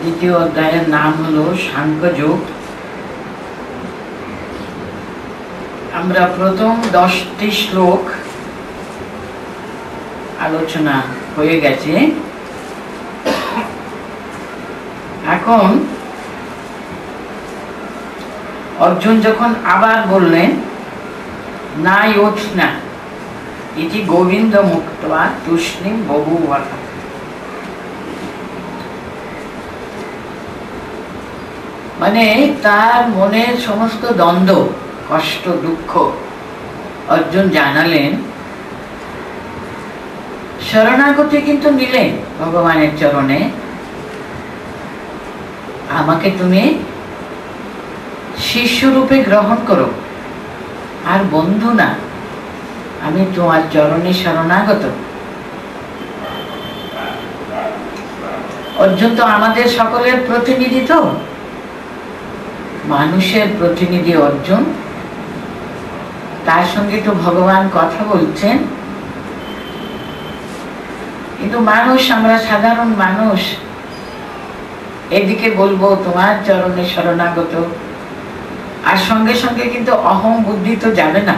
দ্বিতীয় অধ্যায়ের নাম হলো সাংখ্যযোগ। আমরা প্রথম 10টি শ্লোক আলোচনা হয়ে গেছে। এখন অর্জুন যখন আবার বললেন না যোৎস্না ইতি গোবিন্দ মুক্ত্বা তুষ্ণীম বভূবঃ, মানে তার মনের সমস্ত দ্বন্দ্ব, কষ্ট, দুঃখ অর্জুন জানালেন। শরণাগতি কিন্তু নিলেন ভগবানের চরণে, আমাকে তুমি শিষ্যরূপে গ্রহণ করো, আর বন্ধু না, আমি তোমার চরণে শরণাগত। অর্জুন তো আমাদের সকলের প্রতিনিধি, তো মানুষের প্রতিনিধি অর্জুন, তার সঙ্গে তো ভগবান কথা বলছেন। কিন্তু মানুষ, আমরা সাধারণ মানুষ, এদিকে বলবো তোমার চরণে শরণাগত, আর সঙ্গে সঙ্গে কিন্তু অহং বুদ্ধি তো যাবে না।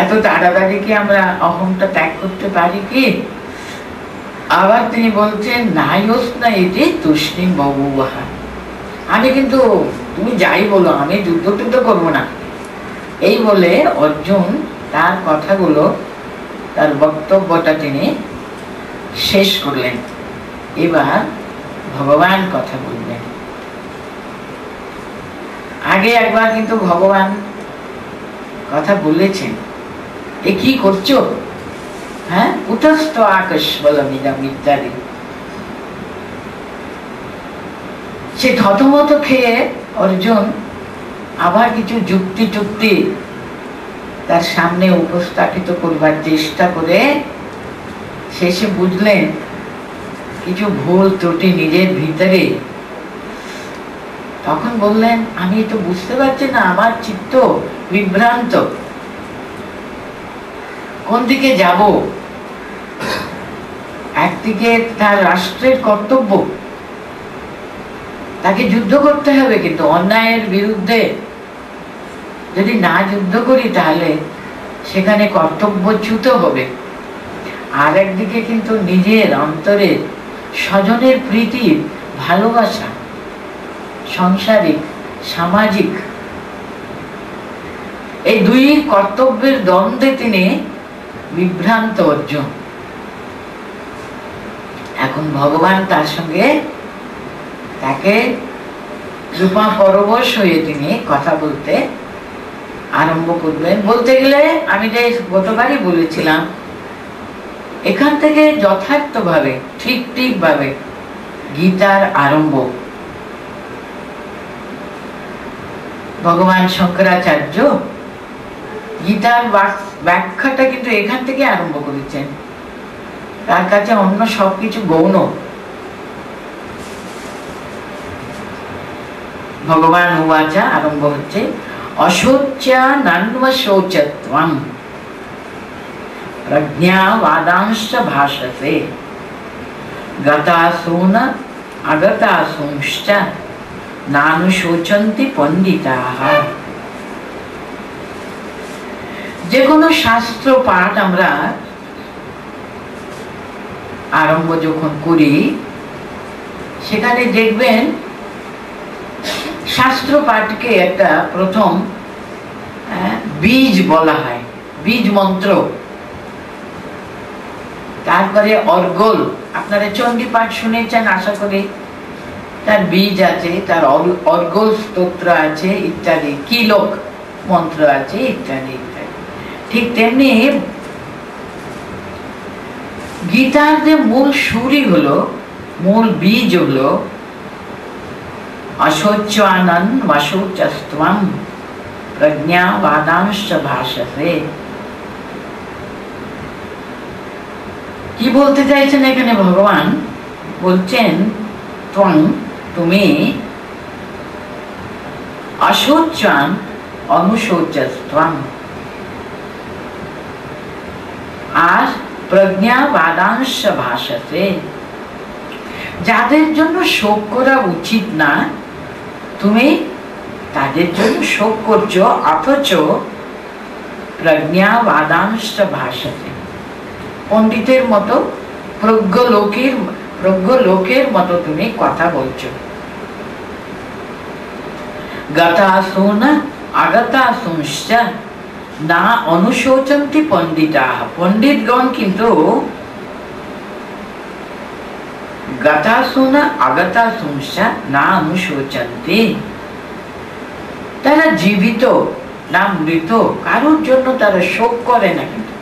এত তাড়াতাড়ি কি আমরা অহংটা ত্যাগ করতে পারি কি? আবার তিনি বলছেন না যোৎস্না ইতি তুষ্ণীম বভূবঃ, আমি কিন্তু তুমি যাই বলো, আমি যুদ্ধ টুদ্ধ করবো না। এই বলে অর্জুন তার কথাগুলো, তার বক্তব্যটা তিনি শেষ করলেন। এবার ভগবান কথা বলবেন। আগে একবার কিন্তু ভগবান কথা বলেছেন, এ কি করছো? হ্যাঁ, কুতস্থ আকাশ বলমিদম ইত্যাদি। সে থতমত খেয়ে অর্জুন আবার কিছু যুক্তি টুক্তি তার সামনে উপস্থাপিত করবার চেষ্টা করে শেষে বুঝলেন কিছু ভুল ত্রুটি নিজের ভিতরে। তখন বললেন আমি তো বুঝতে পারছি না, আমার চিত্ত বিভ্রান্ত, কোন দিকে যাব? একদিকে তার রাষ্ট্রের কর্তব্য, তাকে যুদ্ধ করতে হবে, কিন্তু অন্যায়ের বিরুদ্ধে যদি না যুদ্ধ করি তাহলে সেখানে কর্তব্যচ্যুত হবে। আর একদিকে কিন্তু নিজের অন্তরে স্বজনের প্রীতি, ভালোবাসা, সাংসারিক, সামাজিক, এই দুই কর্তব্যের দ্বন্দ্বে তিনি বিভ্রান্ত অর্জুন। এখন ভগবান তার সঙ্গে তাকে কৃপা পরবশ হয়ে তিনি কথা বলতে আরম্ভ করবেন। বলতে গেলে আমি যে গতবারই বলেছিলাম, এখান থেকে যথার্থভাবে ঠিকভাবে গীতার আরম্ভ। ভগবান শঙ্করাচার্য গীতার ব্যাখ্যাটা কিন্তু এখান থেকে আরম্ভ করেছেন। তার কাছে অন্য সবকিছু গৌণ। ভগবান উবাচা আরম্ভ হচ্ছে অশৌচা নান্বশৌচত্বম প্রজ্ঞাবাদাংশ্চ ভাষতে গতাসূন আগতাসূংশ্চ নানুশোচন্তি পণ্ডিতাঃ। যে কোনো শাস্ত্র পাঠ আমরা আরম্ভ যখন করি, সেখানে দেখবেন শাস্ত্র পাঠকে একটা প্রথম বীজ বলা হয়, বীজ মন্ত্র। তারপরে অর্গল, আপনারা চণ্ডী পাঠ শুনেছেন আশা করি, তার বীজ আছে, তার অর্গল স্তোত্র আছে ইত্যাদি, কিলক মন্ত্র আছে ইত্যাদি ইত্যাদি। ঠিক তেমনি গীতার যে মূল সুরই হলো, মূল বীজ হলো অশৌচানন অশৌচস্ত্বম প্রজ্ঞাবাদাংশ্চ ভাষতে। কি বলতে চাইছেন এখানে ভগবান? বলছেন ত্বং, তুমি, অশৌচান অনুশৌচস্ত্বম, আর প্রজ্ঞাবাদাংশ্চ ভাষতে, যাদের জন্য শোক করা উচিত না তুমি তাদের জন্য শোক করছো, অথচ প্রজ্ঞা বাদাংশ ভাষাতে, পণ্ডিতের মতো প্রজ্ঞ লোকের মতো তুমি কথা বলছো। গতাসুন আগতাসুশ্চ না অনুশোচন্তি পণ্ডিতাঃ, পণ্ডিতগণ কিন্তু গতাসুন আগতাসুশ্চ না অনুশোচন্তি, তারা জীবিত না মৃত কারোর জন্য তারা শোক করে না। কিন্তু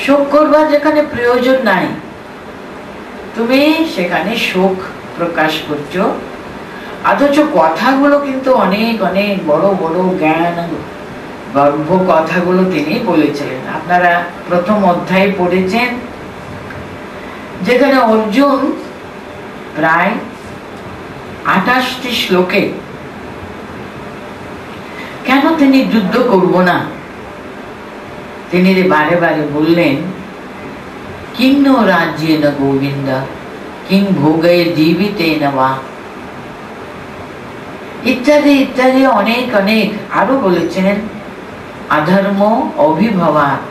শোক করবার যেখানে প্রয়োজন নাই তুমি সেখানে শোক প্রকাশ করছো, অথচ কথাগুলো কিন্তু অনেক অনেক বড় বড় জ্ঞান গর্ভ কথাগুলো তিনি বলেছিলেন। আপনারা প্রথম অধ্যায় পড়েছেন, যেখানে অর্জুন প্রায় 28টি শ্লোকে কেন তিনি যুদ্ধ করব না তিনি বারে বারে বললেন, কিং নো রাজ্যে ন গোবিন্দ কিং ভোগে জীবিতে নবা, ইত্যাদি ইত্যাদি অনেক অনেক আরো বলেছেন। অধর্ম অভিভবাত,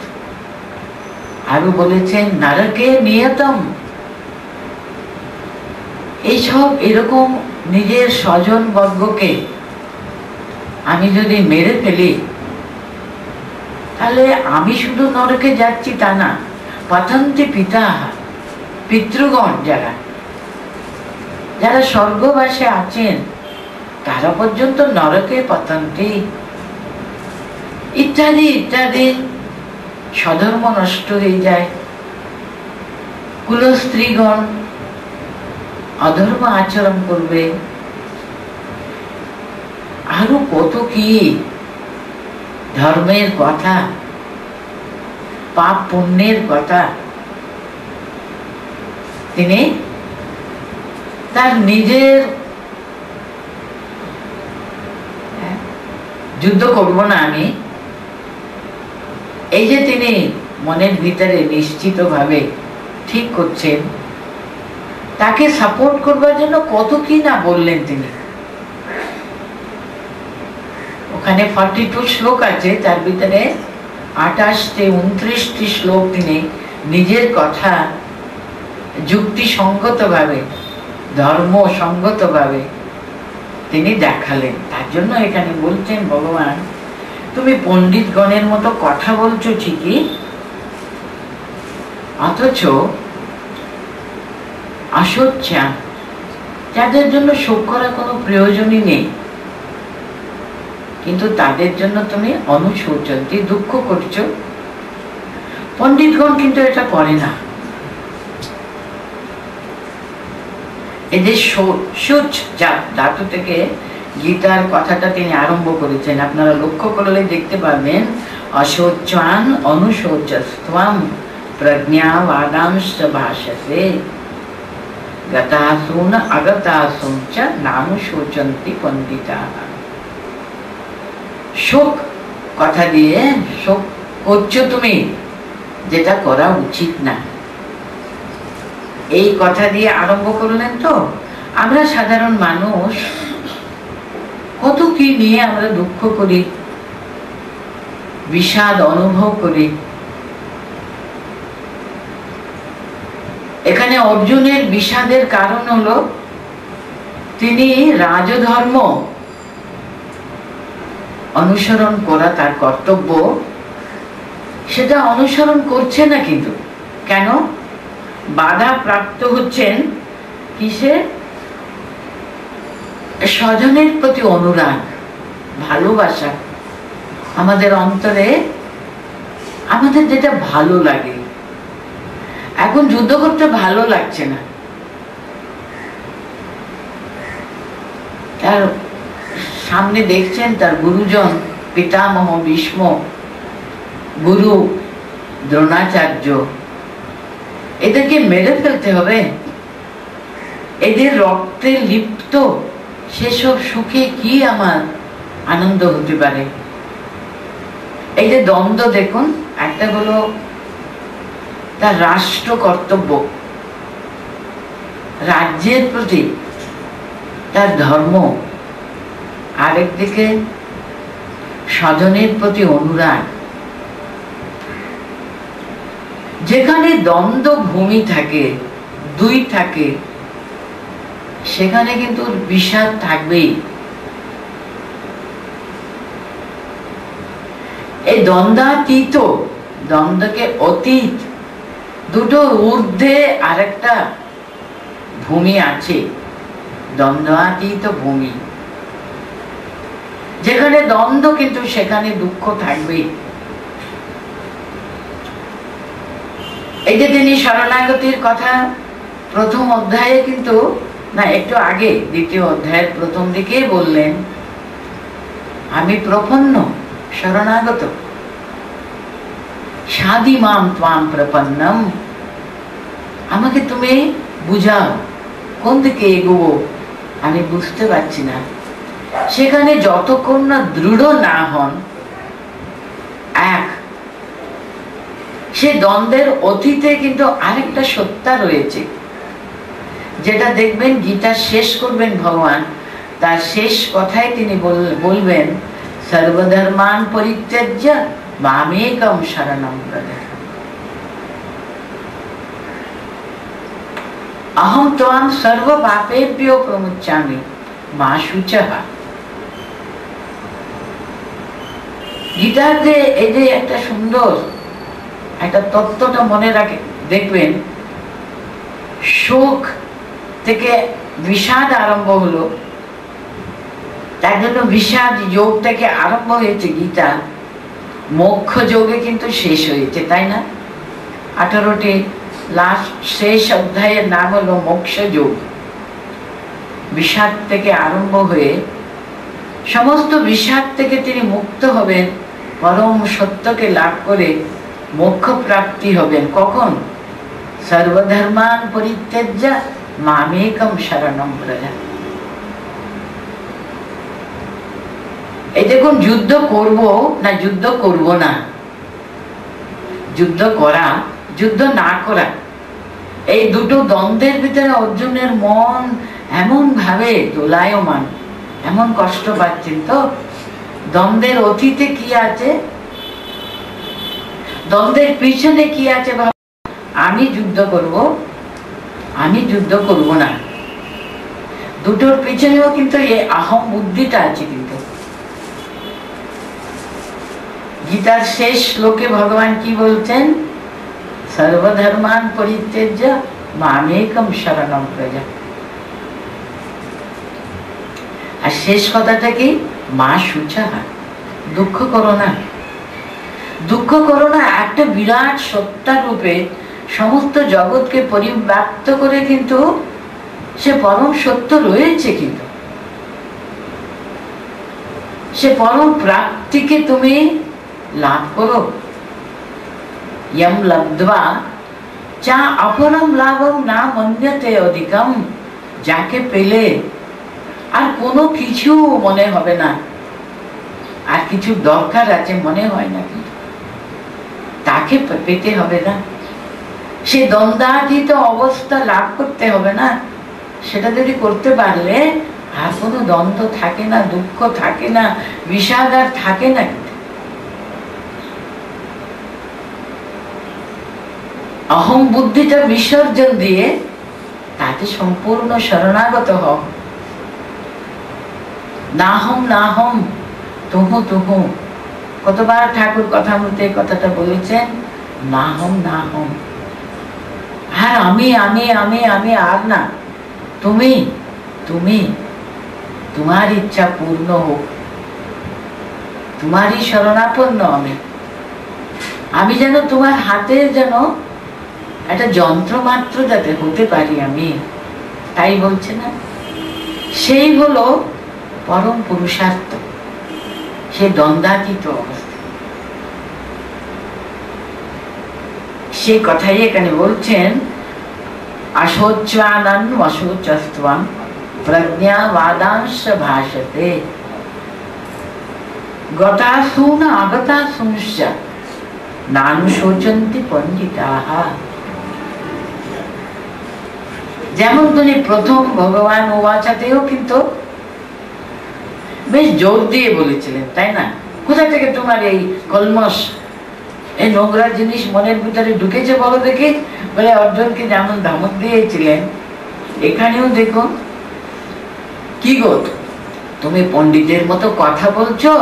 আরো বলেছেন নরকে নিয়তম। এইসব এরকম নিজের স্বজন বর্গকে আমি যদি মেরে ফেলি তাহলে আমি শুধু নরকে যাচ্ছি তা না, পতন্তি পিতা, পিতৃগণ যারা যারা স্বর্গবাসে আছেন তারা পর্যন্ত নরকে পতন্তি, ইত্যাদি ইত্যাদি। স্বধর্ম নষ্ট হয়ে যায়, কুলস্ত্রীগণ অধর্ম আচরণ করবে, আরো কত কি ধর্মের কথা, পাপ পুণ্যের কথা তিনি তার নিজের যুদ্ধ করব না আমি, এই যে তিনি মনের ভিতরে নিশ্চিত ভাবে ঠিক করছেন, তাকে সাপোর্ট করবার জন্য কত কি না বললেন তিনি। ওখানে 42 শ্লোক আছে, তার ভিতরে 28-29টি শ্লোক তিনি নিজের কথা যুক্তিসঙ্গত ভাবে, ধর্মসঙ্গত ভাবে তিনি দেখালেন। তার জন্য এখানে বলছেন ভগবান, তুমি পণ্ডিত গণের মতো কথা বলছো ঠিকই, অথচ অশোচ্যা, যাদের জন্য শোক করার কোনো প্রয়োজনই নেই, কিন্তু তাদের জন্য তুমি অনুশোচন্তি, দুঃখ করছো। পণ্ডিতগণ কিন্তু এটা করে না। এদের শোচ ধাতু থেকে গীতার কথাটা তিনি আরম্ভ করেছেন। আপনারা লক্ষ্য করলে দেখতে পাবেন, অশোচান অনুশোচস্ত্বম প্রজ্ঞাবাদাংশ ভাষসে গতাসুন আগতাসুন চ নানুশোচন্তি পণ্ডিতাঃ। শোক কথা দিয়ে শোক করছো তুমি, যেটা করা উচিত না, এই কথা দিয়ে আরম্ভ করলেন। তো আমরা সাধারণ মানুষ কত কি নিয়ে আমরা দুঃখ করি, বিষাদ অনুভব করি। এখানে অর্জুনের বিষাদের কারণ হলো তিনি রাজধর্ম অনুসরণ করা তার কর্তব্য, সেটা অনুসরণ করছে না। কিন্তু কেন বাধা প্রাপ্ত হচ্ছেন? কিসে? স্বজনের প্রতি অনুরাগ, ভালোবাসা। আমাদের অন্তরে আমাদের যেটা ভালো লাগে, এখন যুদ্ধ করতে ভালো লাগছে না। তার সামনে দেখছেন তার গুরুজন পিতামহ ভীষ্ম, গুরু দ্রোণাচার্য, এদেরকে মেরে ফেলতে হবে, এদের রক্তে লিপ্ত সেসব সুখে কি আমার আনন্দ হতে পারে? এই যে দ্বন্দ্ব দেখুন, একটা হলো তার রাষ্ট্র কর্তব্য, রাজ্যের প্রতি তার ধর্ম, আরেকদিকে স্বজনের প্রতি অনুরাগ। যেখানে দ্বন্দ্ব ভূমি থাকে, দুই থাকে, সেখানে কিন্তু বিষাদ থাকবেই। এই দ্বন্দ্বাতীত, দ্বন্দ্বকে অতীত, দুটো ঊর্ধ্বে আরেকটা ভূমি আছে, দ্বন্দ্বাতীত ভূমি। যেখানে দ্বন্দ্ব কিন্তু সেখানে দুঃখ থাকবেই। এই যে তিনি শরণাগতির কথা প্রথম অধ্যায়ে কিন্তু, না একটু আগে দ্বিতীয় অধ্যায়ের প্রথম দিকে বললেন, আমি প্রপন্ন, শরণাগত, সাধি মাম ত্বাম প্রপন্নম, আমাকে তুমি বুঝাও কোন দিকে এগোবো, আমি বুঝতে পারছি না। সেখানে যতক্ষণ না দৃঢ় না হন, এক, সে দ্বন্দ্বের অতীতে কিন্তু আরেকটা সত্তা রয়েছে, যেটা দেখবেন গীতা শেষ করবেন ভগবান, তার শেষ কথায় তিনি বলবেন, সর্বধর্মান পরিত্যজ্য মামেকম শরণম ব্রজ, अहम त्वाम सर्व पापेभ्यो प्रमुच्चामि मा शुचः। গীতাতে এই যে একটা সুন্দর একটা তত্ত্বটা মনে রাখে, দেখবেন শোক থেকে বিষাদ আরম্ভ হলো, তার জন্য বিষাদ যোগ থেকে আরম্ভ হয়েছে গীতা, মোক্ষ যোগে কিন্তু শেষ হয়েছে, তাই না? 18টি লাস্ট শেষ অধ্যায়ের নাম হলো মোক্ষ যোগ। বিষাদ থেকে আরম্ভ হয়ে সমস্ত বিষাদ থেকে তিনি মুক্ত হবেন, পরম সত্যকে লাভ করে মোক্ষ প্রাপ্তি হবেন। কখন? সর্বধর্মান পরিত্যজ্য মামেকম শরণম ব্রজ। এই দেখুন, যুদ্ধ করব না যুদ্ধ করব না, যুদ্ধ করা, যুদ্ধ না করা, এই দুটো দ্বন্দ্বের ভিতরে অর্জুনের মন এমন ভাবে দোলায়মান, এমন কষ্ট পাচ্ছেন। তো দ্বন্দ্বের অতীতে কি আছে, দ্বন্দ্বের পিছনে কি আছে? আমি যুদ্ধ করব, আমি যুদ্ধ করব না, দুটোর পিছনেও কিন্তু এই আহম বুদ্ধিটা আছে। কিন্তু গীতার শেষ শ্লোকে ভগবান কি বলছেন? সর্বধর্মান পরিত্যজ্য মামেকম শরণম ব্রজ। আর শেষ কথাটা কি? মা শুচः, দুঃখ করো না, দুঃখ করো না। একটা বিরাট সত্তা রূপে সমস্ত জগৎকে পরিব্যাপ্ত করে কিন্তু সে পরম সত্য রয়েছে, কিন্তু সে পরম প্রাপ্তিকে তুমি লাভ করো। यम लब्ध्वा चा अपरम लाभम ना मन्यते अधिकम, যাকে পেলে আর কোনো কিছু মনে হবে না, আর কিছু দরকার আছে মনে হয় না, কিন্তু তাকে পেতে হবে না, সে দ্বন্দ্বাতীত অবস্থা লাভ করতে হবে না। সেটা যদি করতে পারলে আর কোনো দ্বন্দ্ব থাকে না, দুঃখ থাকে না, বিষাদ আর থাকে না। অহম বুদ্ধিটা বিসর্জন দিয়ে তাতে সম্পূর্ণ শরণাগত হও। নাহম নাহম তুহু তুহু, কতবার ঠাকুর কথামৃতে কথাটা বলেছেন, নাহম নাহম, আর আমি আমি আমি আমি আর না, তুমি তুমি, তোমার ইচ্ছা পূর্ণ হোক, তোমারই শরণাপন্ন আমি। আমি যেন তোমার হাতে যেন একটা যন্ত্র মাত্র যাতে হতে পারি আমি, তাই বলছে না? সেই হলো পরম পুরুষার্থ, সে দ্বন্দ্বাতীত অবস্থা। সেই কথাই এখানে বলছেন, অশোচ্যানন অশোচস্ত্বম প্রজ্ঞাবাদাংশ ভাষতে গতাসূন আগতাসূংশ্চ নানুশোচন্তি পণ্ডিতাঃ। যেমন তিনি প্রথম ভগবান ওয়াচাতেও কিন্তু বেশ জোর দিয়ে বলেছিলেন, তাই না? কোথা থেকে তোমার এই কলমশ, এই নোংরা জিনিস মনের ভিতরে ঢুকেছে বলো দেখি? বলে অর্জুনকে যেমন ধমক দিয়েছিলেন, এখানেও দেখো কি গো, তুমি পণ্ডিতের মতো কথা বলছো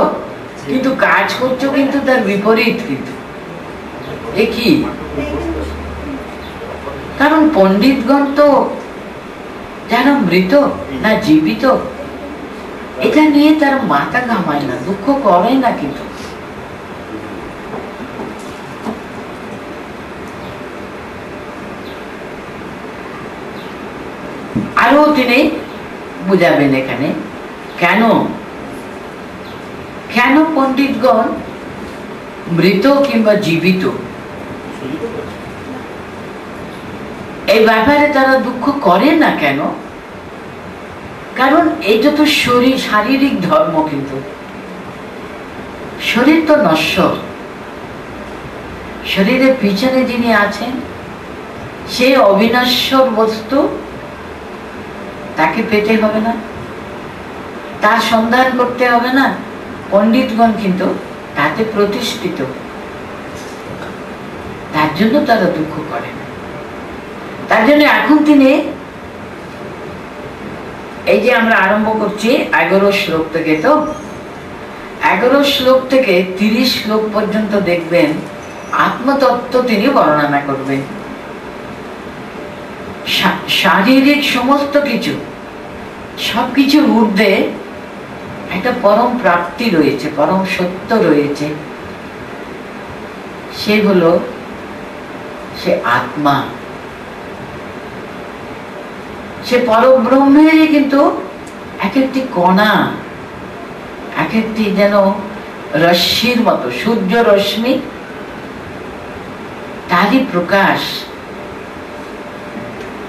কিন্তু কাজ করছো কিন্তু তার বিপরীত। কিন্তু এ কি? কারণ পণ্ডিতগণ তো যেন মৃত না জীবিত, এটা নিয়ে তার মাথা ঘামায় না, দুঃখ করে না। কিন্তু আরো তিনি বুঝাবেন এখানে কেন কেন পণ্ডিতগণ মৃত কিংবা জীবিত এই ব্যাপারে তারা দুঃখ করে না কেন? কারণ এটা তো শরীর, শারীরিক ধর্ম, কিন্তু শরীর তো নশ্বর। শরীরের পিছনে যিনি আছেন সে অবিনশ্বর বস্তু, তাকে পেতে হবে না, তার সন্ধান করতে হবে না। পণ্ডিতগণ কিন্তু তাতে প্রতিষ্ঠিত, তার জন্য তারা দুঃখ করে না। তার জন্য এখন তিনি এই যে আমরা আরম্ভ করছি 11 শ্লোক থেকে, তো 11 শ্লোক থেকে 30 শ্লোক পর্যন্ত দেখবেন আত্মতত্ত্ব তিনি বর্ণনা করবেন। শারীরিক সমস্ত কিছু, সবকিছুর ঊর্ধ্বে একটা পরম প্রাপ্তি রয়েছে, পরম সত্য রয়েছে, সে হলো সে আত্মা। সে পরব্রহ্মেরই কিন্তু এক একটি কণা, এক একটি যেন রশ্মির মতো, সূর্য রশ্মি, তারই প্রকাশ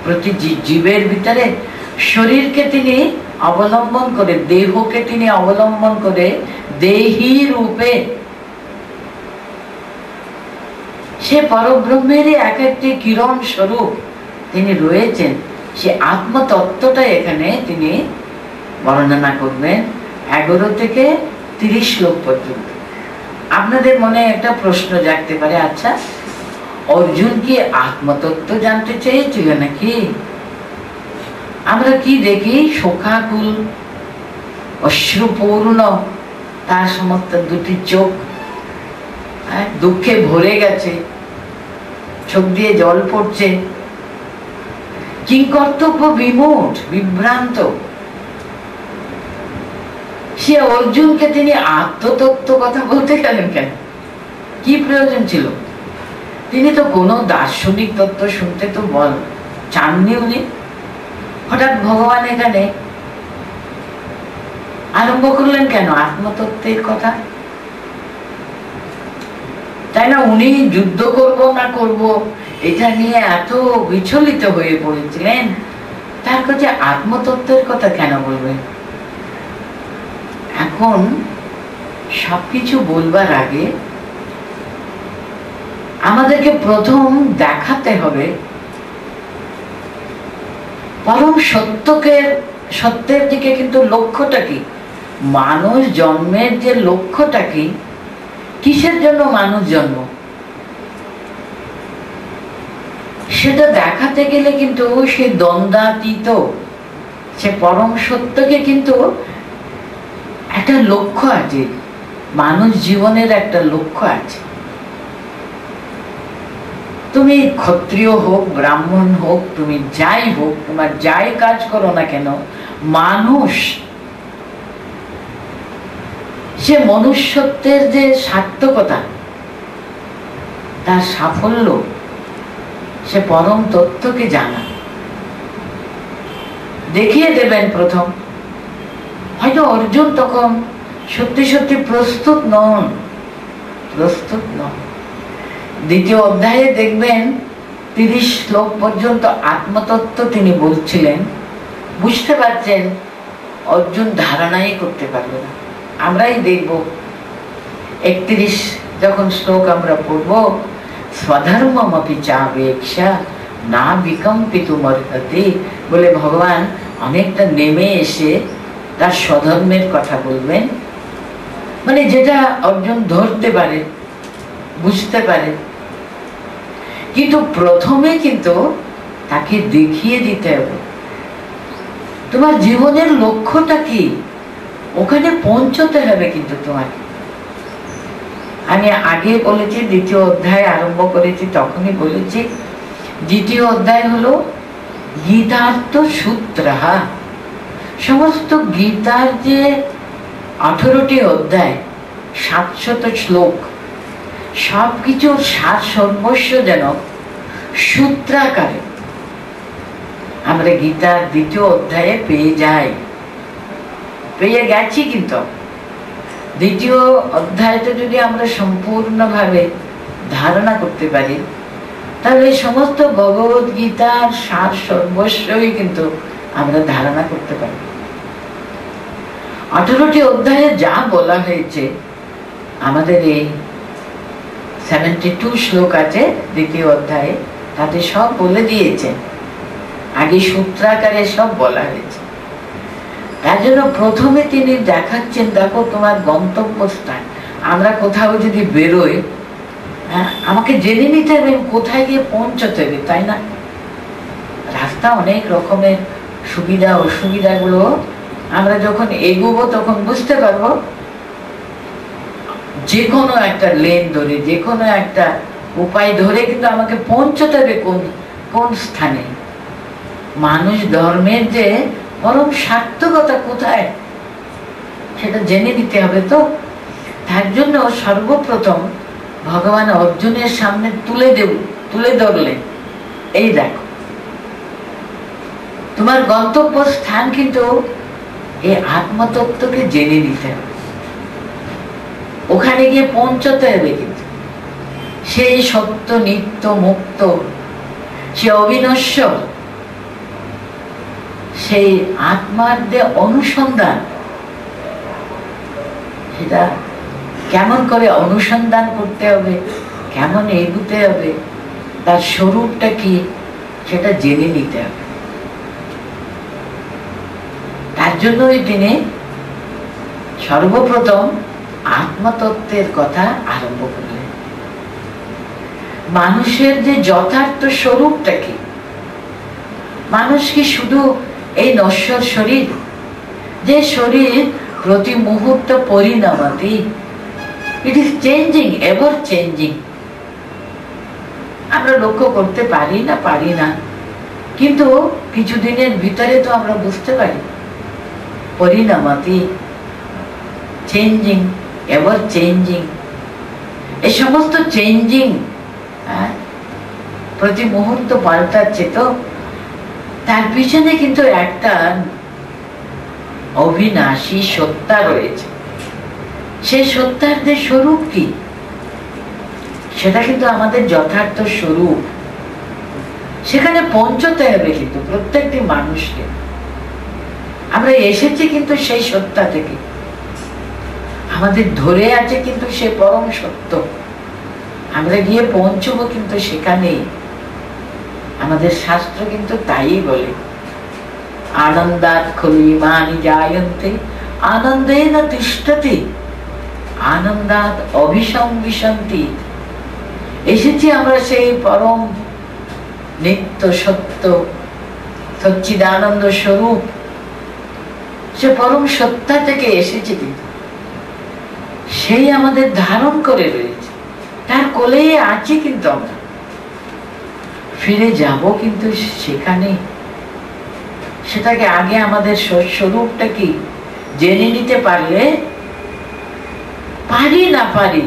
প্রতি জীবের ভিতরে। শরীরকে তিনি অবলম্বন করে, দেহকে তিনি অবলম্বন করে দেহী রূপে সে পরব্রহ্মেরই এক একটি কিরণ স্বরূপ তিনি রয়েছেন। সে আত্মতত্ত্বটা এখানে তিনি বর্ণনা করবেন 11 থেকে 30 শ্লোক পর্যন্ত। আপনাদের মনে একটা প্রশ্ন জাগতে পারে, আচ্ছা অর্জুন কি আত্মতত্ত্ব জানতে চেয়েছিল নাকি? আমরা কি দেখি, শোকাকুল, অশ্রুপূর্ণ তার সমস্ত দুটি চোখ দুঃখে ভরে গেছে, চোখ দিয়ে জল পড়ছে, কিংকর্তব্য বিমূঢ়, বিভ্রান্ত। সে অর্জুনকে তিনি আত্মতত্ত্ব কথা বলতে গেলেন কেন? কি প্রয়োজন ছিল? তিনি তো কোনো দার্শনিক তত্ত্ব শুনতে তো চাননি উনি। হঠাৎ ভগবান এখানে আরম্ভ করলেন কেন আত্মতত্ত্বের কথা? তাই না? উনি যুদ্ধ করব না করব এটা নিয়ে এত বিচলিত হয়ে পড়েছিলেন, তার কাছে আত্মতত্ত্বের কথা কেন বলবেন? এখন সবকিছু বলবার আগে আমাদেরকে প্রথম দেখাতে হবে পরম সত্যের দিকে। কিন্তু লক্ষ্যটা কি? মানুষ জন্মের যে লক্ষ্যটা কি, কিসের জন্য মানুষ জন্ম, সেটা দেখাতে গেলে কিন্তু সে দ্বন্দ্বাতীত, সে পরম সত্যকে কিন্তু একটা লক্ষ্য আছে, মানুষ জীবনের একটা লক্ষ্য আছে। তুমি ক্ষত্রিয় হোক, ব্রাহ্মণ হোক, তুমি যাই হোক, তোমার যাই কাজ করো না কেন, মানুষ সে মনুষ্যত্বের যে সার্থকতা, তার সাফল্য, সে পরম তত্ত্বকে জানা দেখিয়ে দেবেন প্রথম। হয়তো অর্জুন তখন সত্যি সত্যি প্রস্তুত নন। দ্বিতীয় অধ্যায়ে দেখবেন 30 শ্লোক পর্যন্ত আত্মতত্ত্ব তিনি বলছিলেন। বুঝতে পারছেন অর্জুন ধারণাই করতে পারবে না। আমরাই দেখব 31 যখন শ্লোক আমরা পড়ব, স্বধর্মমপি চাবেক্ষা না বিকম্পিতুমর্হতি বলে ভগবান অনেকটা নেমে এসে তার স্বধর্মের কথা বলবেন, মানে যেটা অর্জুন ধরতে পারে, বুঝতে পারে। কিন্তু প্রথমে কিন্তু তাকে দেখিয়ে দিতে হবে তোমার জীবনের লক্ষ্যটা কি, ওখানে পৌঁছতে হবে কিন্তু তোমাকে। আমি আগে বলেছি, দ্বিতীয় অধ্যায় আরম্ভ করেছি তখনই বলেছি, দ্বিতীয় অধ্যায় হলো গীতার্থ সূত্র। সমস্ত গীতার যে 18টি অধ্যায়, 700 শ্লোক, সবকিছুর সার সর্বস্ব যেন সূত্রাকারে আমরা গীতার দ্বিতীয় অধ্যায়ে পেয়ে যাই, পেয়ে গেছি। কিন্তু দ্বিতীয় অধ্যায়টা যদি আমরা সম্পূর্ণভাবে ধারণা করতে পারি, তাহলে সমস্ত ভগবত গীতার সার সর্বস্বই কিন্তু আমরা ধারণা করতে পারি। 18টি অধ্যায়ে যা বলা হয়েছে, আমাদের এই 72 শ্লোক আছে দ্বিতীয় অধ্যায়ে, তাতে সব বলে দিয়েছে, আগে সূত্রাকারে সব বলা হয়েছে। তার জন্য প্রথমে তিনি দেখাচ্ছেন, দেখো তোমার গন্তব্যস্থান, আমরা কোথাও যদি বেরোই, আমাকে জেনে নিতে হবে কোথায় গিয়ে পৌঁছতে হবে, তাই না? রাস্তা অনেক রকমের সুবিধা অসুবিধাগুলো আমরা যখন এগোবো তখন বুঝতে পারবো। যে কোনো একটা লেন ধরে, যে কোনো একটা উপায় ধরে কিন্তু আমাকে পৌঁছতে হবে কোন কোন স্থানে। মানুষ ধর্মের যে পরম সার্থকতা কোথায়, সেটা জেনে নিতে হবে। তো তার জন্য সর্বপ্রথম ভগবান অর্জুনের সামনে তুলে ধরলেন, এই দেখো তোমার গন্তব্য স্থান কিন্তু এই আত্মতত্ত্বকে জেনে নিতে হবে, ওখানে গিয়ে পৌঁছতে হবে। কিন্তু সেই সত্য, নিত্য, মুক্ত, সে অবিনশ্বর, সেই আত্মার যে অনুসন্ধান, সেটা কেমন করে অনুসন্ধান করতে হবে, কেমন এগুতে হবে, তার স্বরূপটা কি, সেটা জেনে নিতে হবে। তার জন্যই তিনি সর্বপ্রথম আত্মতত্ত্বের কথা আরম্ভ করলেন। মানুষের যে যথার্থ স্বরূপটা কি, মানুষ কি শুধু এই নশ্বর শরীর, যে শরীর প্রতি মুহূর্ত পরিণামাতি, it is changing, ever changing. আমরা লক্ষ্য করতে পারি না, কিন্তু কিছুদিনের ভিতরে তো আমরা বুঝতে পারি পরিণামাতি, চেঞ্জিং, এভার চেঞ্জিং। এই সমস্ত চেঞ্জিং প্রতি মুহূর্ত পাল্টাচ্ছে, তো তার পিছনে কিন্তু একটা অবিনাশী সত্তা রয়েছে। সেই সত্তার যে স্বরূপ কি, সেটা কিন্তু আমাদের যথার্থ স্বরূপ। সেখানে পৌঁছতে হবে কিন্তু প্রত্যেকটি মানুষকে। আমরা এসেছি কিন্তু সেই সত্তা থেকে, আমাদের ধরে আছে কিন্তু সে পরম সত্য। আমরা গিয়ে পৌঁছবো কিন্তু সেখানেই। আমাদের শাস্ত্র কিন্তু তাই বলে, আনন্দাৎ খলু ইমানি জায়ন্তে আনন্দেন তিষ্ঠতি আনন্দাৎ অভিসংবিশন্তি। এসেছি আমরা সেই পরম নিত্য সত্য সচ্চিদানন্দ স্বরূপ, সে পরম সত্তা থেকে এসেছে, কিন্তু সেই আমাদের ধারণ করে রয়েছে, তার কোলেই আছি। কিন্তু আমরা ফিরে যাব কিন্তু সেখানে। সেটাকে আগে আমাদের স্বরূপটা কি জেনে নিতে পারলে, পারি না পারি,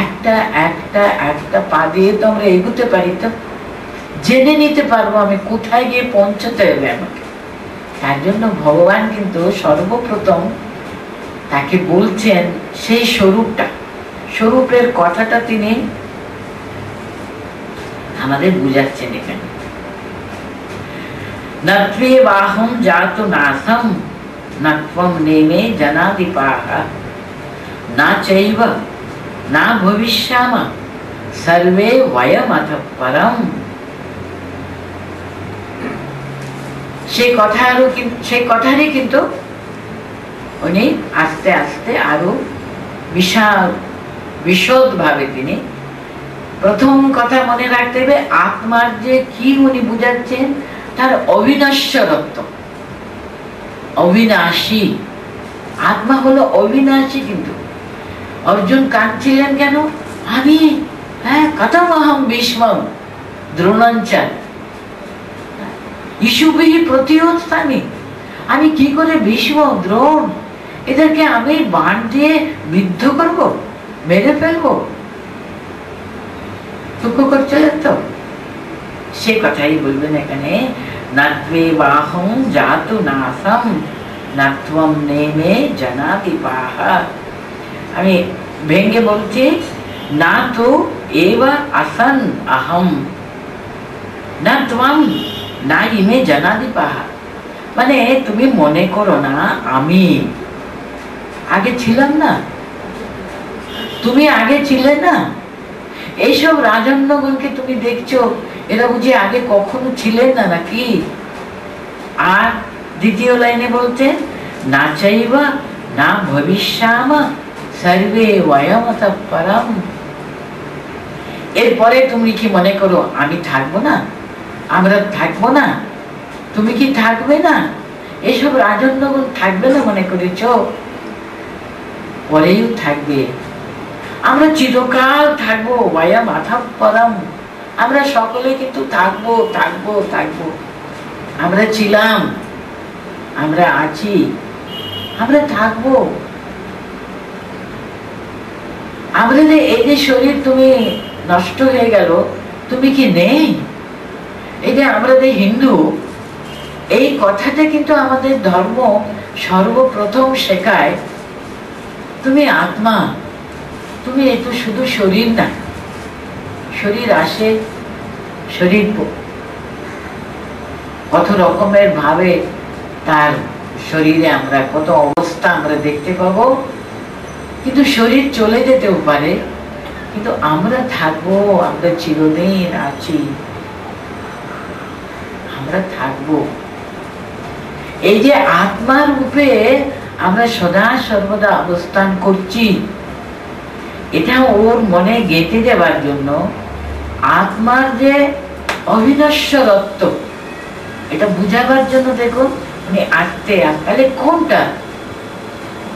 একটা একটা একটা পা দিয়ে তো আমরা এগোতে পারি, তো জেনে নিতে পারবো আমি কোথায় গিয়ে পৌঁছতে হবে আমাকে। তার জন্য ভগবান কিন্তু সর্বপ্রথম তাকে বলছেন সেই স্বরূপটা, স্বরূপের কথাটা তিনি আমাদের বুঝাচ্ছেন এখানে। নত্বেবাহম জাতু নাসম নত্বম নেমে জনাদিপাহ না চৈব না ভবিষ্যামা সর্বে বয়মথ পরম সেই কথারই কিন্তু উনি আস্তে আস্তে আরো বিশদ ভাবে তিনি প্রথম কথা মনে রাখতে হবে, আত্মার যে কি উনি বুঝাচ্ছেন, তার অবিনশ্বরত্ব, অবিনাশী। আত্মা হলো অবিনাশী। কিন্তু অর্জুন কাঁদছিলেন কেন? আমি কথম অহম ভীষ্মম দ্রোণাঞ্চল ইসুবিহি প্রতিহস্তামি, আমি কি করে ভীষ্ম দ্রোণ এদেরকে আমি বাণ দিয়ে বিদ্ধ করব, মেরে ফেলবো? দুঃখ করছিলেন তো, সে কথাই বলবেন এখানে, নাত্বে বাহং জাতু নাসম নাত্বম নেমে জানাতি পাহা। আমি ভেঙ্গে বলছি, না তো এবা আসন আহম না ত্বম না ইমে জানাতি পাহা। মানে তুমি মনে করো না আমি আগে ছিলাম না, তুমি আগে ছিলে না। এইসব রাজন্যগণকে তুমি দেখছো, এরা বুঝি আগে কখনো ছিলেন না নাকি? আর দ্বিতীয় লাইনে বলতে, না চাইবা না ভবিষ্যাম সর্বে ওয়মতঃ পরম। এরপরে তুমি কি মনে করো আমি থাকবো না, আমরা থাকবো না? তুমি কি থাকবে না? এসব রাজন্যগণ থাকবে না মনে করেছ? পরেও থাকবে। আমরা চিরকাল থাকবো, ওয়মতঃ পরম। আমরা সকলে কিন্তু থাকবো থাকবো থাকবো। আমরা ছিলাম, আমরা আছি, আমরা থাকবো। আমাদের এই যে শরীর তুমি নষ্ট হয়ে গেল, তুমি কি নেই? এই যে আমরা যে হিন্দু, এই কথাটা কিন্তু আমাদের ধর্ম সর্বপ্রথম শেখায়, তুমি আত্মা, তুমি একটু শুধু শরীর না। শরীর আসে, শরীর কত রকমের ভাবে তার শরীরে আমরা কত অবস্থা আমরা দেখতে পাবো, কিন্তু শরীর চলে যেতেও পারে, কিন্তু আমরা থাকবো, আমরা চিরদিন আছি, আমরা থাকবো। এই যে আত্মার রূপে আমরা সদা সর্বদা অবস্থান করছি, এটা ওর মনে গেঁথে দেওয়ার জন্য আত্মার যে অবিনশ্বরত্ব, এটা বুঝাবার জন্য দেখুন উনি আসতে তাহলে কোনটা,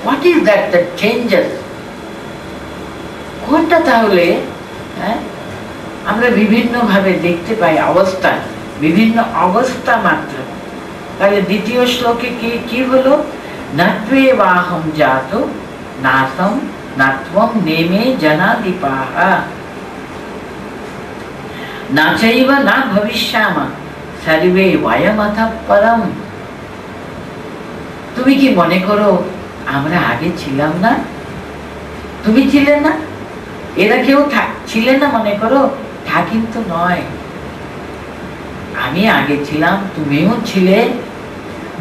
what is that that changes, কোনটা? তাহলে আমরা বিভিন্ন ভাবে দেখতে পাই অবস্থা, বিভিন্ন অবস্থা মাত্র। তাহলে দ্বিতীয় শ্লোকে কি হলো? নাত্বে বাহম জাত নাসম নাত্বম নেমে জানাতি পাহা না চাইবা না ভবিষ্যামা সর্বে ওয়মতঃ পরম। তুমি কি মনে করো আমরা আগে ছিলাম না? তুমি ছিলে না, এরা কেউ ছিলেন না মনে করো? তা কিন্তু নয়। আমি আগে ছিলাম, তুমিও ছিলে,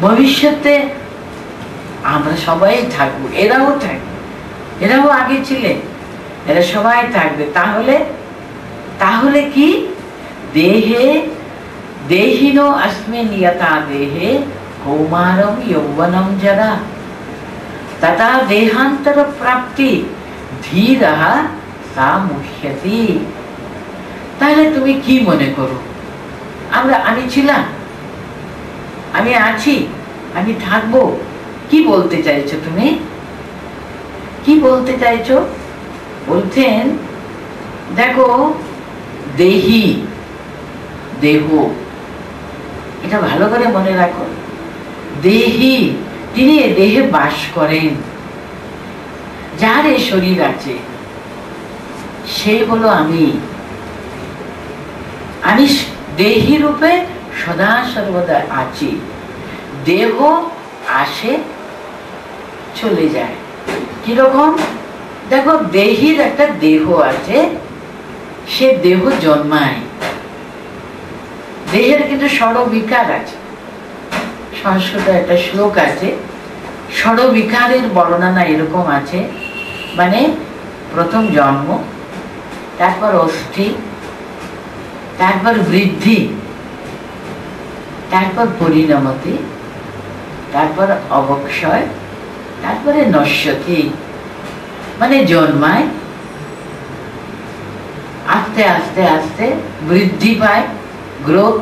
ভবিষ্যতে আমরা সবাই থাকবো, এরাও থাকবে, এরাও আগে ছিলেন, এরা সবাই থাকবে। তাহলে কি? দেহে দেহিনো अस्मिन् यथा देहे कौमारम यौवनम जरा तथा देहांतर प्राप्ति धीरः सा मुह्यति। তাহলে তুমি কি মনে করো আমি ছিলাম, আমি আছি, আমি থাকবো? কি বলতে চাইছো তুমি? কি বলতে চাইছো? বলতেন দেখো, দেহি দেহ, এটা ভালো করে মনে রাখো। দেহি, তিনি দেহে বাস করেন, যার এই শরীর আছে সে হলো আমি। আমি দেহি রূপে সদা সর্বদা আছি। দেহ আসে চলে যায়। কিরকম? দেখো, দেহির একটা দেহ আছে, সে দেহ জন্মায়। দেহের কিন্তু ষড়বিকার আছে। সংস্কৃতে একটা শ্লোক আছে, ষড়বিকারের বর্ণনা এরকম আছে, মানে প্রথম জন্ম, তারপর অস্থি, তারপর বৃদ্ধি, তারপর পরিণমতি, তারপর অবক্ষয়, তারপরে নশ্যতি, মানে জন্মায়, আস্তে আস্তে আস্তে বৃদ্ধি পায়, গ্রোথ,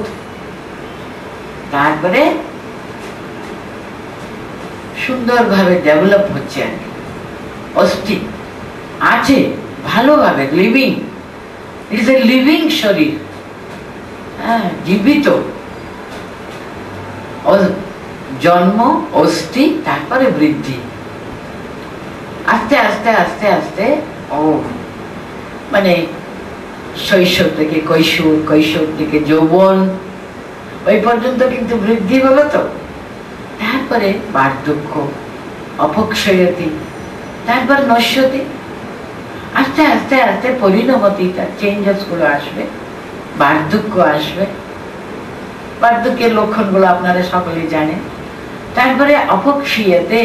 তারপরে সুন্দরভাবে ডেভেলপ হচ্ছে আর কি, অস্থি আছে ভালোভাবে, living, it is a living শরীর, হ্যাঁ, জীবিত, জন্ম, অস্থি, তারপরে বৃদ্ধি, আস্তে আস্তে আস্তে আস্তে ও মানে শৈশব থেকে কৈশোর, কৈশোর থেকে যৌবন, ওই পর্যন্ত কিন্তু বৃদ্ধি হলো তো, তারপরে বার্ধক্য, অপক্ষয়তি, তারপর নশ্যতি, আস্তে আস্তে আস্তে পরিণমতি, তার চেঞ্জেস গুলো আসবে, বার্ধক্য আসবে, বার্ধক্যের লক্ষণগুলো আপনারা সকলেই জানেন, তারপরে অপক্ষীয়তে,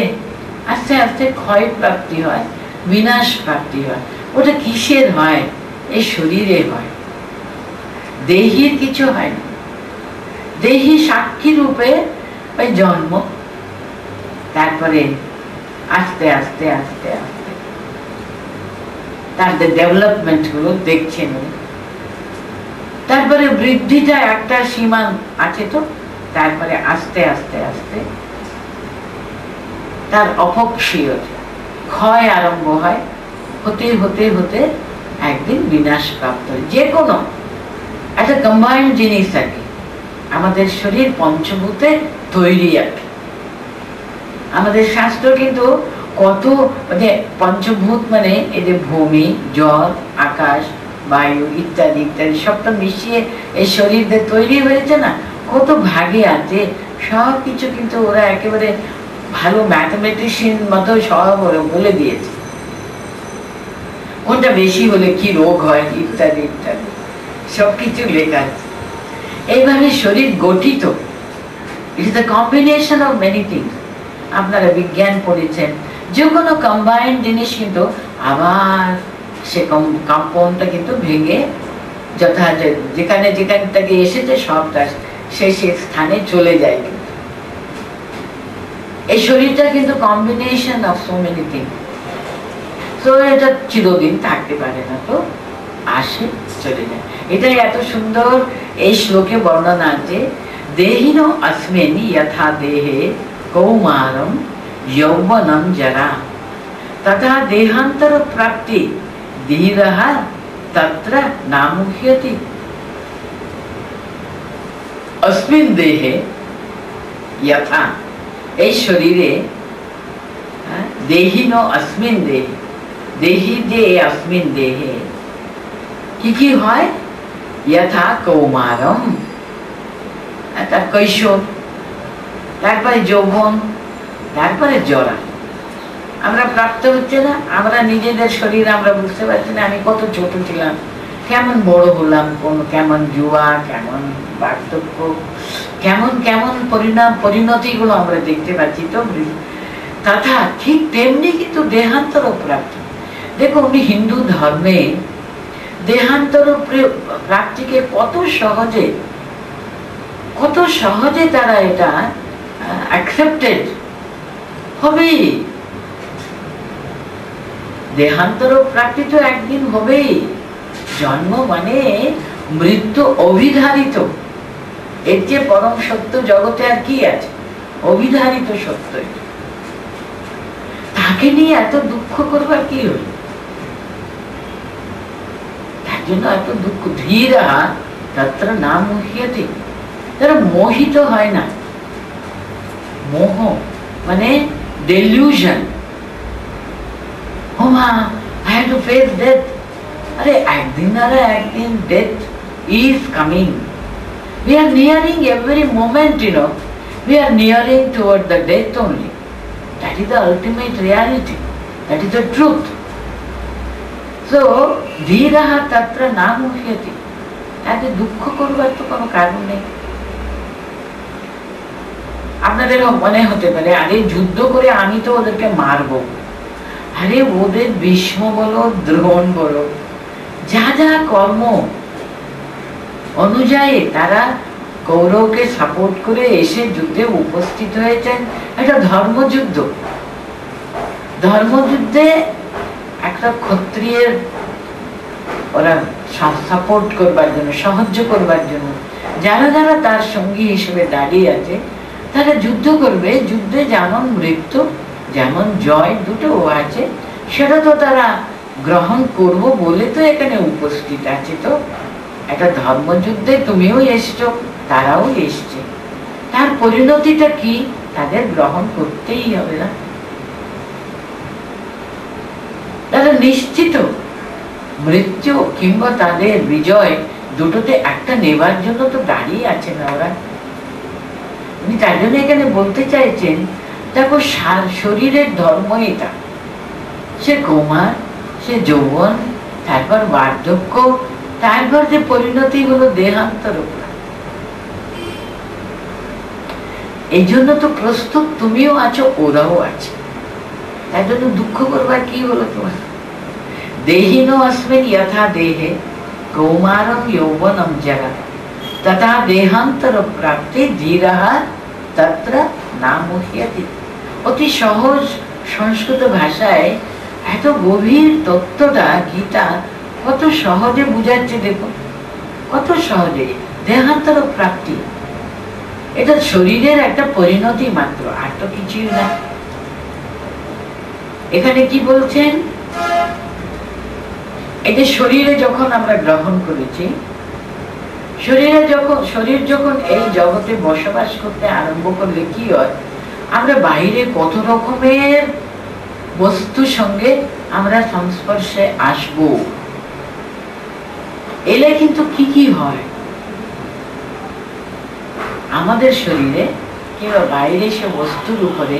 আস্তে আস্তে ক্ষয় প্রাপ্তি হয়, বিনাশ প্রাপ্তি হয়। ওটা কিসের হয়? এই শরীরে হয়, দেহির কিছু হয় না। দেহি সাক্ষী রূপে ওই জন্ম, তারপরে আস্তে আস্তে আস্তে আস্তে তাদের ডেভেলপমেন্ট গুলো দেখছেন, তারপরে বৃদ্ধিটা একটা সীমা আছে তো, তারপরে আস্তে আস্তে আস্তে তার অপক্ষীয় ক্ষয় আরম্ভ হয়, হতে হতে হতে একদিন বিনাশ প্রাপ্ত হয়। যে কোনো একটা কম্বাইন্ড জিনিস থাকে, আমাদের শরীর পঞ্চভূতে তৈরি আর কি। আমাদের শাস্ত্র কিন্তু কত মানে পঞ্চভূত মানে এই যে ভূমি, জল, আকাশ, বায়ু ইত্যাদি ইত্যাদি সবটা মিশিয়ে এই শরীরদের তৈরি হয়েছে না, কত ভাগে আছে সব কিছু, কিন্তু ওরা একেবারে ভালো ম্যাথমেটিশিয়ান মতো সব ওরা বলে দিয়েছে, কোনটা বেশি হলে কি রোগ হয় ইত্যাদি ইত্যাদি সবকিছু লেখা আছে। এইভাবে শরীর গঠিত, it is the combination of many things. আপনারা বিজ্ঞান পড়েছেন, যে কোনো কম্বাইন্ড জিনিস কিন্তু আবার সে কম্পাউন্ডটা কিন্তু ভেঙে যথাযথ যেখানে যেখান থেকে এসেছে সবটা সেই স্থানে চলে যায়। কিন্তু এই শরীরটা কিন্তু combination of so many things, তো এটা চিরদিন থাকতে পারে না, তো আসে চলে যায়। এটাই এত সুন্দর এই শ্লোকে বর্ণনা আছে, দেহিন अस्मिन् यथा देहे कौमारं यौवनं जरा तथा देहांतर प्राप्ति धीरः तत्र नामुह्यति। अस्मिन् देहे यथा, এই শরীরে, দেহিন अस्मिन् देहे, দেহি যে अस्मिन् देहे কি কি হয়, यथा कौमारम, তার কৈশোর, তারপরে যৌবন, তারপরে জরা। আমরা প্রাপ্ত হচ্ছে না, আমরা নিজেদের শরীর আমরা বুঝতে পারছি না, আমি কত ছোট ছিলাম, কেমন বড় হলাম, কেমন যুবা, কেমন বার্ধক্য, কেমন কেমন পরিণতি গুলো আমরা দেখতে পাচ্ছি। তো তথা ঠিক তেমনি কিন্তু দেহান্তর প্রাপ্তি। দেখুন হিন্দু ধর্মে দেহান্তর প্রাপ্তিকে কত সহজে তারা এটা অ্যাকসেপ্টেড হবে। দেহান্তর প্রাপ্তি তো একদিন হবেই, জন্ম মানে মৃত্যু অভিধারিত, এর যে পরম সত্য জগতে আর কি আছে, অভিধারিত সত্য। তাকে নিয়ে এত দুঃখ করবার কি হল, তার জন্য এত দুঃখ। ধীরা তত্র না মুহ্যতে, তারা মোহিত হয় না। মোহ মানে delusion, oh ma, I have to face death. আরে একদিন death is coming. We are nearing every moment, we are nearing toward the death only. That is the ultimate reality, that is the truth. So ধীরাহা তত্র না মুহ্যতে, এতে দুঃখ করবার তো কোনো কারণ নেই। আপনাদের মনে হতে পারে, আরে যুদ্ধ করে আমি তো ওদেরকে মারবো। আরে ওদের ভীষ্ম বলো, দ্রোণ বলো, যা যা কর্ম অনুযায়ী তারা কৌরবকে সাপোর্ট করে এসে যুদ্ধে উপস্থিত হয়েছেন। একটা ধর্মযুদ্ধ, ধর্মযুদ্ধে একটা ক্ষত্রিয়ের ওরা সাপোর্ট করবার জন্য, সাহায্য করবার জন্য যারা যারা তার সঙ্গী হিসেবে দাঁড়িয়ে আছে তারা যুদ্ধ করবে। যুদ্ধে যেমন মৃত্যু যেমন জয় দুটো আছে, সেটা তো তারা গ্রহণ করব বলে তো এখানে উপস্থিত আছে। তো একটা ধর্মযুদ্ধে তুমিও এসছো, তারাও এসছে, তার পরিণতিটা কি তাদের গ্রহণ করতেই হবে না? তারা নিশ্চিত মৃত্যু কিংবা তাদের বিজয় দুটোতে একটা নেবার জন্য তো দাঁড়িয়ে আছে না ওরা। উনি তার জন্য এখানে বলতে চাইছেন, দেখো শরীরের ধর্ম এটা, সে কৌমার, সে যৌবন, তারপর বার্ধক্য, তারপর যে পরিণতি হলো দেহান্তর। এই জন্য তো প্রস্তুত তুমিও আছো, ওরাও আছে। তার জন্য দুঃখ করবার কি হলো তোমার? দেহিন अस्मिन् यथा देहे कौमारम यौवनम जरा तथा देहांतर प्राप्ति धीरः तत्र ना मुह्यति। অতি সহজ সংস্কৃত ভাষায় এত গভীর তত্ত্বটা গীতা কত সহজে বুঝাচ্ছে। দেখো কত সহজে, দেহান্তর প্রাপ্তি, এটা শরীরের একটা পরিণতি মাত্র, আর তো কিছুই না। এখানে কি বলছেন, এই যে শরীরে যখন আমরা গ্রহণ করেছি, শরীর যখন এই জগতে বসবাস করতে আরম্ভ করলে কি হয়, আমরা বাইরে কত রকমের বস্তুর সঙ্গে আমরা সংস্পর্শে আসব। এলে কিন্তু কি কি হয় আমাদের শরীরে কিংবা বাইরে সে বস্তুর উপরে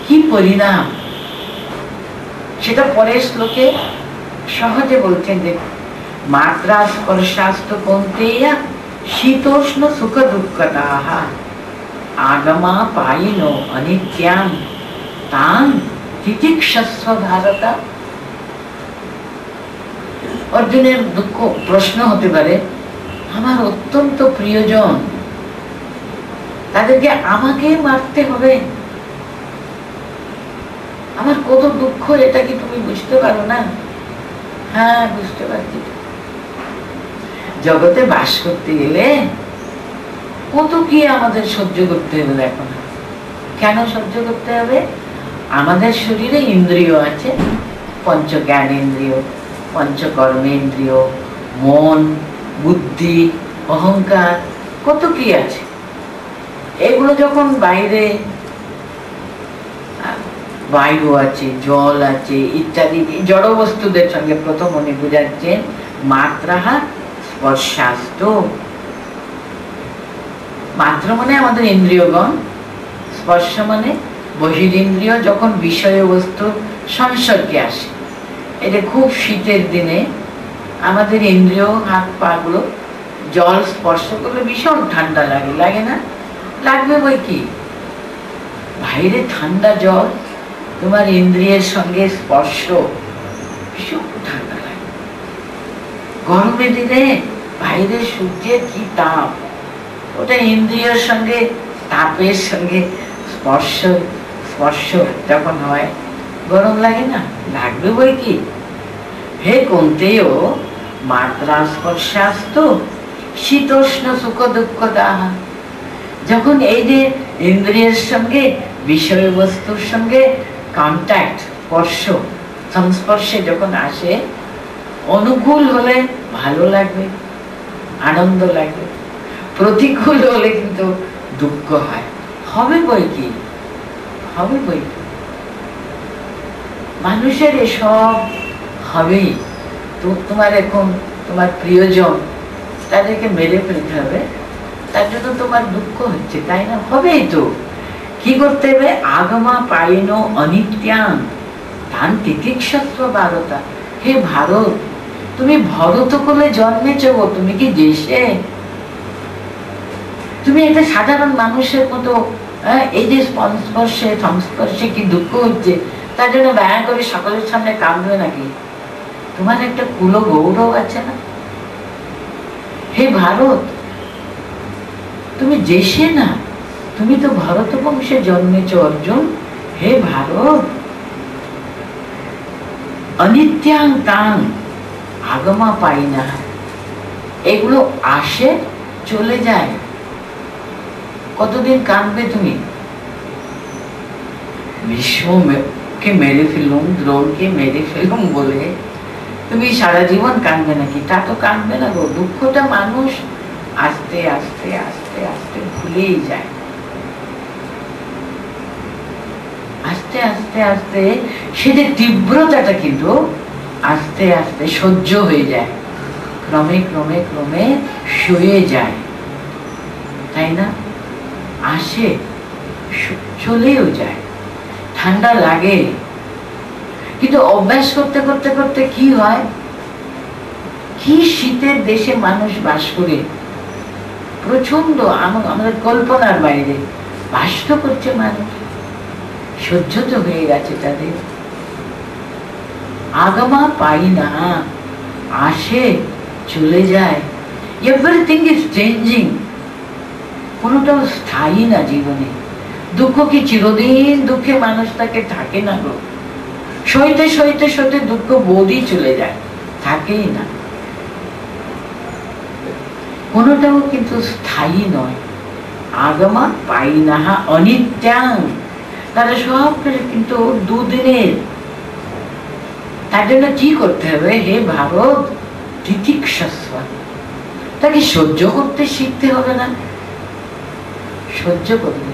কি পরিণাম, সেটা পরের শ্লোকে সহজে বলছেন। যে মাত্রা স্পর্শাস্তু কৌন্তেয় শীতোষ্ণ সুখ দুঃখদাহ আগমা পায়িনো অনিত্যাং তাং তিতিক্ষস্ব ভারত। অর্জুনের দুঃখ প্রশ্ন হতে পারে, আমার অত্যন্ত প্রিয়জন, তাদেরকে আমাকে মারতে হবে, আমার কত দুঃখ, এটা কি তুমি বুঝতে পারো না? হ্যাঁ বুঝতে পারছি। জগতে বাস করতে গেলে কত কি আমাদের সহ্য করতে হবে। দেখো না, কেন সহ্য করতে হবে? আমাদের শরীরে ইন্দ্রিয় আছে, পঞ্চ জ্ঞানেন্দ্রিয়, পঞ্চ কর্মেন্দ্রিয়, মন, বুদ্ধি, অহংকার, কত কি আছে। এগুলো যখন বাইরে বায়ু আছে, জল আছে ইত্যাদি জড় বস্তুদের সঙ্গে প্রথম উনি বুঝাচ্ছেন মাত্রাহা স্পর্শাস্ত। মাত্র মানে আমাদের ইন্দ্রিয়গণ, স্পর্শ মানে বহিরিন্দ্রিয়। যখন বিষয় বস্তু সংসর্গে আসে, এটা খুব শীতের দিনে আমাদের ইন্দ্রিয় হাত পা গুলো জল স্পর্শ করলে ভীষণ ঠান্ডা লাগে, লাগে না? লাগবে বই কি, বাইরে ঠান্ডা জল তোমার ইন্দ্রিয়ের সঙ্গে স্পর্শ, ভীষণ ঠান্ডা লাগে। গরমের দিনে বাইরে সূর্যের কি তাপ, ওটা ইন্দ্রিয়ের সঙ্গে তাপের সঙ্গে স্পর্শ স্পর্শ যখন হয় গরম লাগে না? লাগবে বই কি। হে কৌন্তেয় মাত্রা স্পর্শাস্তু শীতোষ্ণ সুখ দুঃখদাহ। যখন এই যে ইন্দ্রিয়ের সঙ্গে বিষয়বস্তুর সঙ্গে কন্ট্যাক্ট, স্পর্শ, সংস্পর্শে যখন আসে, অনুকূল হলে ভালো লাগবে, আনন্দ লাগবে, প্রতিকূল হলে কিন্তু দুঃখ হয়। হবে বই কি, হবে বই কি। মানুষের এসব হবেই। তোমার এখন তোমার প্রিয়জন, তাদেরকে মেরে ফেলতে হবে, তার জন্য তোমার দুঃখ হচ্ছে, তাই না? হবেই তো। কি করতে হবে? আগমা পায়িনো অনিত্যাং তান তিতিক্ষস্ব ভারতা। হে ভারত, তুমি ভরত কোলে জন্মেছ গো, তুমি কি দেশে? তুমি একটা সাধারণ মানুষের মতো এই যে সংস্পর্শে সংস্পর্শে কি দুঃখ হচ্ছে, তার জন্য ব্যয় করে সকলের সামনে কাঁদবে নাকি? তোমার একটা কুল গৌরব আছে না? হে ভারত, তুমি দেশে না, তুমি তো ভারত বংশে জন্মেছ অর্জুন। হে ভারত, অনিত্যাং তাং আগমা পাই না, এগুলো আসে চলে যায়। কতদিন কাঁদবে তুমি? ভীষ্মকে মেরে ফেলুম, দ্রোণকে মেরে ফেলুম বলে তুমি সারা জীবন কাঁদবে নাকি? তা তো কাঁদবে না গো। দুঃখটা মানুষ আস্তে আস্তে আস্তে আস্তে ভুলেই যায়। আস্তে আস্তে আস্তে সেটা তীব্রতাটা কিন্তু আস্তে আস্তে সহ্য হয়ে যায়, ক্রমে ক্রমে ক্রমে সয়ে যায়, তাই না? আসে চলেও যায়, ঠান্ডা লাগে, কিন্তু অভ্যাস করতে করতে করতে কি হয়, কি শীতের দেশে মানুষ বাস করে, প্রচন্ড আমাদের কল্পনার বাইরে বাস তো করছে মানুষ, সহ্য তো হয়ে গেছে তাদের। আগমা পাই না, আসে চলে যায়, এভরিথিং ইজ চেঞ্জিং, কোনোটাও স্থায়ী না জীবনে। দুঃখ কি চিরদিন দুঃখে মানুষ তাকে থাকে না গো? সইতে সইতে সইতে দুঃখ বোধই চলে যায়, থাকেই না, কোনোটাও কিন্তু স্থায়ী নয়। আগমা পাই না অনিত্যাং, তারা সব কিন্তু দুদিনের। তার জন্য কি করতে হবে? হে ভারত, তিতিক্ষস্ব, তাকে সহ্য করতে শিখতে হবে না? সহ্য করবে,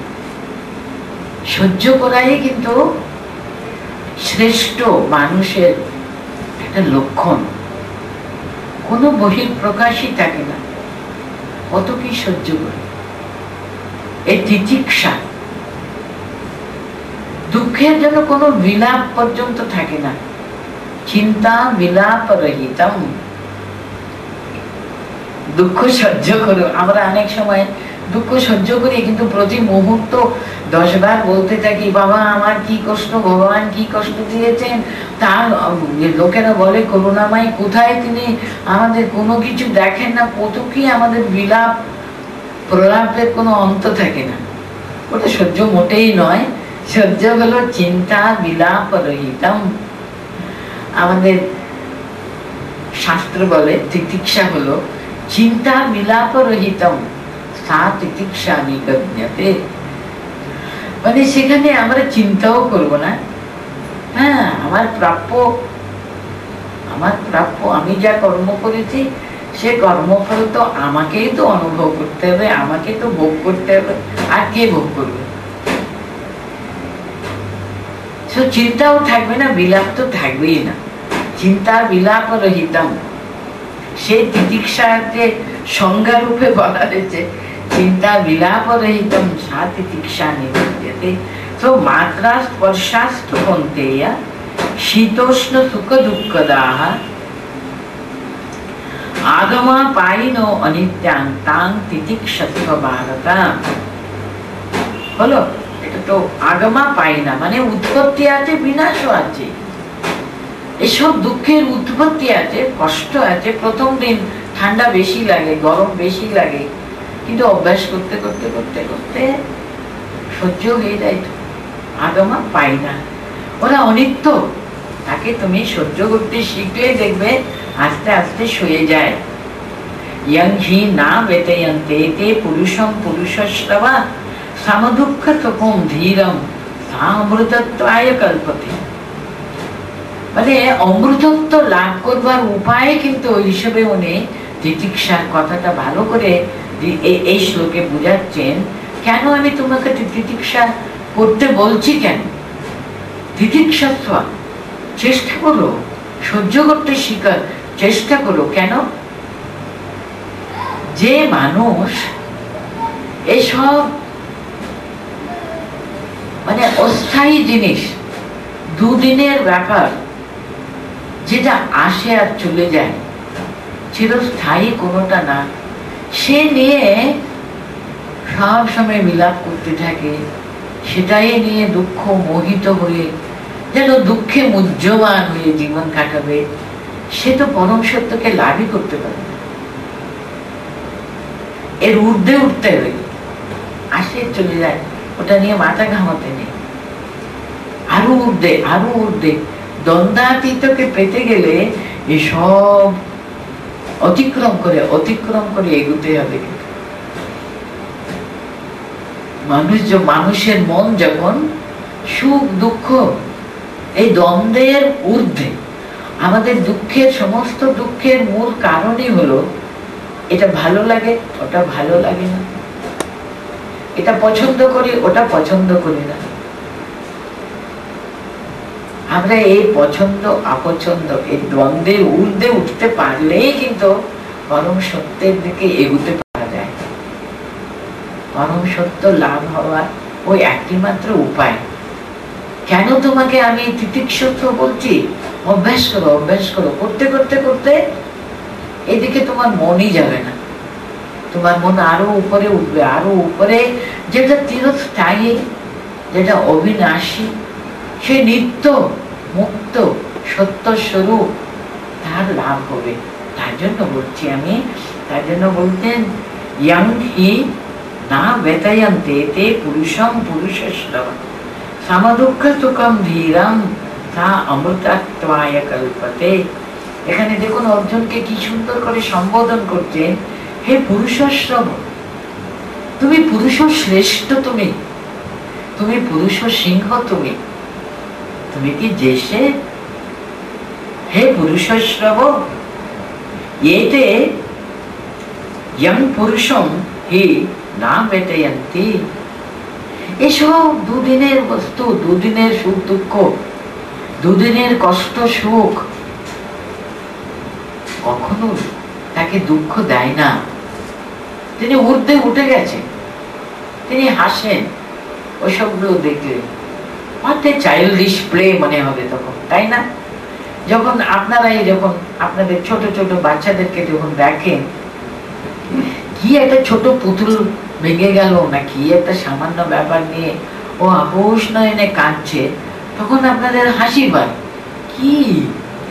সহ্য করাই কিন্তু শ্রেষ্ঠ মানুষের একটা লক্ষণ। কোনো বহিঃপ্রকাশই থাকে না, কত কি সহ্য করে। এই তিতিক্ষা, দুঃখের জন্য কোনো বিলাপ পর্যন্ত থাকে না, চিন্তা বিলাপ রহিতম। দুঃখ সহ্য করো, আমরা অনেক সময় দুঃখ সহ্য করি, কিন্তু প্রতি মুহূর্ত 10 বার বলতে থাকি, বাবা আমার কি কষ্ট, ভগবান কি কষ্ট দিয়েছেন। তার লোকেরা বলে করুণাময়, কোথায় তিনি আমাদের কোনো কিছু দেখেন না, কত কি আমাদের বিলাপ প্রলাপের কোনো অন্ত থাকে না। ওটা সহ্য মোটেই নয়। সহ্য হলো চিন্তা বিলাপ রহিতম। আমাদের শাস্ত্র বলে তিতিক্ষা হলো চিন্তা বিলাপ রহিতম, সা তিতিক্ষা নিগম্যতে। মানে সেখানে আমরা চিন্তাও করব না, হ্যাঁ আমার প্রাপ্য, আমার প্রাপ্য, আমি যা কর্ম করেছি সে কর্মফল তো আমাকেই তো অনুভব করতে হবে, আমাকে তো ভোগ করতে হবে, আর কে ভোগ করবে? চিন্তাও থাকবে না, বিলাপ তো থাকবেই না। চিন্তা বিলাপ রহিতম, সেই তিতিক্ষার যে সংজ্ঞা রূপে বলা হয়েছে, চিন্তা বিলাপ রহিতম সা তিতিক্ষা নিবধ্যতে। তো মাত্রা স্পর্শাস্তু কৌন্তেয় শীতোষ্ণ সুখ দুঃখদাহ আগমা পাইনো অনিত্যাং তাং তিতিক্ষস্ব ভারত। হলো, এটা তো আগমা পাই না, মানে উৎপত্তি আছে, বিনাশও আছে। এসব দুঃখের উৎপত্তি আছে, কষ্ট আছে। প্রথম দিন ঠান্ডা বেশি লাগে, গরম বেশি লাগে, কিন্তু অভ্যাস করতে করতে করতে করতে সহ্য হয়ে যায়। আগমা পাই না, ওরা অনিত্য, তাকে তুমি সহ্য করতে শিখলে দেখবে আস্তে আস্তে সয়ে যায়। ইয়ং হি না বেতয়ন্তে তে পুরুষম পুরুষস্রবা সমদুঃখ সুখম ধীরম সা অমৃতত্বায় কল্পতে। মানে অমৃতত্ব লাভ করবার উপায় কিন্তু ওই হিসেবে উনি তিতিক্ষার কথাটা ভালো করে এই শ্লোকে বুঝাচ্ছেন। কেন আমি তোমাকে তিতিক্ষা করতে বলছি, কেন? তিতিক্ষস্ব, চেষ্টা করো, সহ্য করতে শিখার চেষ্টা করো। কেন? যে মানুষ এসব মানে অস্থায়ী জিনিস, দুদিনের ব্যাপার, যেটা আসে আর চলে যায়, চিরস্থায়ী কোনোটা না, সে নিয়ে সব সময় বিলাপ করতে থাকে, সেটাই নিয়ে দুঃখ মোহিত হয়ে যেন দুঃখে মুহ্যমান হয়ে জীবন কাটাবে, সে তো পরম সত্যকে লাভই করতে পারে না। এর ঊর্ধ্বে উঠতে হবে, আসে চলে যায়, ওটা নিয়ে মাথা ঘামাতে নেই। আরো ঊর্ধ্বে দ্বন্দ্বাতীতকে পেতে গেলে এসব অতিক্রম করে এগুতে হবে। মানুষের মন যখন সুখ দুঃখ এই দ্বন্দ্বের ঊর্ধ্বে, আমাদের সমস্ত দুঃখের মূল কারণই হলো এটা ভালো লাগে ওটা ভালো লাগে না, এটা পছন্দ করি ওটা পছন্দ করি না। আমরা এই পছন্দ অপছন্দ এই দ্বন্দ্বের ঊর্ধ্বে উঠতে পারলেই কিন্তু পরম সত্যের দিকে এগুতে পারা যায়। পরম সত্য লাভ হওয়ার ওই একটি মাত্র উপায়। কেন তোমাকে আমি তিতিক্ষত বলছি? অভ্যাস করো, করতে করতে করতে এদিকে তোমার মনই যাবে না, তোমার মন আরো উপরে উঠবে, আরো উপরে, যেটা চিরস্থায়ী, যেটা অবিনাশী, সে নিত্য মুক্ত সত্য স্বরূপ, তার লাভ হবে। তার জন্য বলছি আমি, তার জন্য বলতেন ইয়ং হি না বেতায়ন্তে তে পুরুষম পুরুষস্রব সমদুঃখ সুখম ধীরম তা অমৃতত্বায় কল্পতে। এখানে দেখুন অর্জুনকে কি সুন্দর করে সম্বোধন করছেন, হে পুরুষস্রব, তুমি পুরুষ শ্রেষ্ঠ, তুমি পুরুষ সিংহ, তুমি কি জেসে? হে পুরুষস্রব এতে ইয়ং পুরুষম হি না বেতয়ন্তি। এসব দুদিনের বস্তু, দুদিনের সুখ দুঃখ, দুদিনের কষ্ট সুখ কখনো তাকে দুঃখ দেয় না। তিনি ঊর্ধ্বে উঠে গেছে, তিনি হাসেন ওইসবগুলো দেখলে। চাইল্ডিশ প্লে মনে হবে তখন, তাই না? যখন আপনারাই যখন আপনাদের ছোট ছোট বাচ্চাদেরকে যখন দেখেন, কি একটা ছোট পুতুল ভেঙে গেল না কি একটা সামান্য ব্যাপার নিয়ে ও আপোষ নয়নে কাঁদছে, তখন আপনাদের হাসি পায়। কি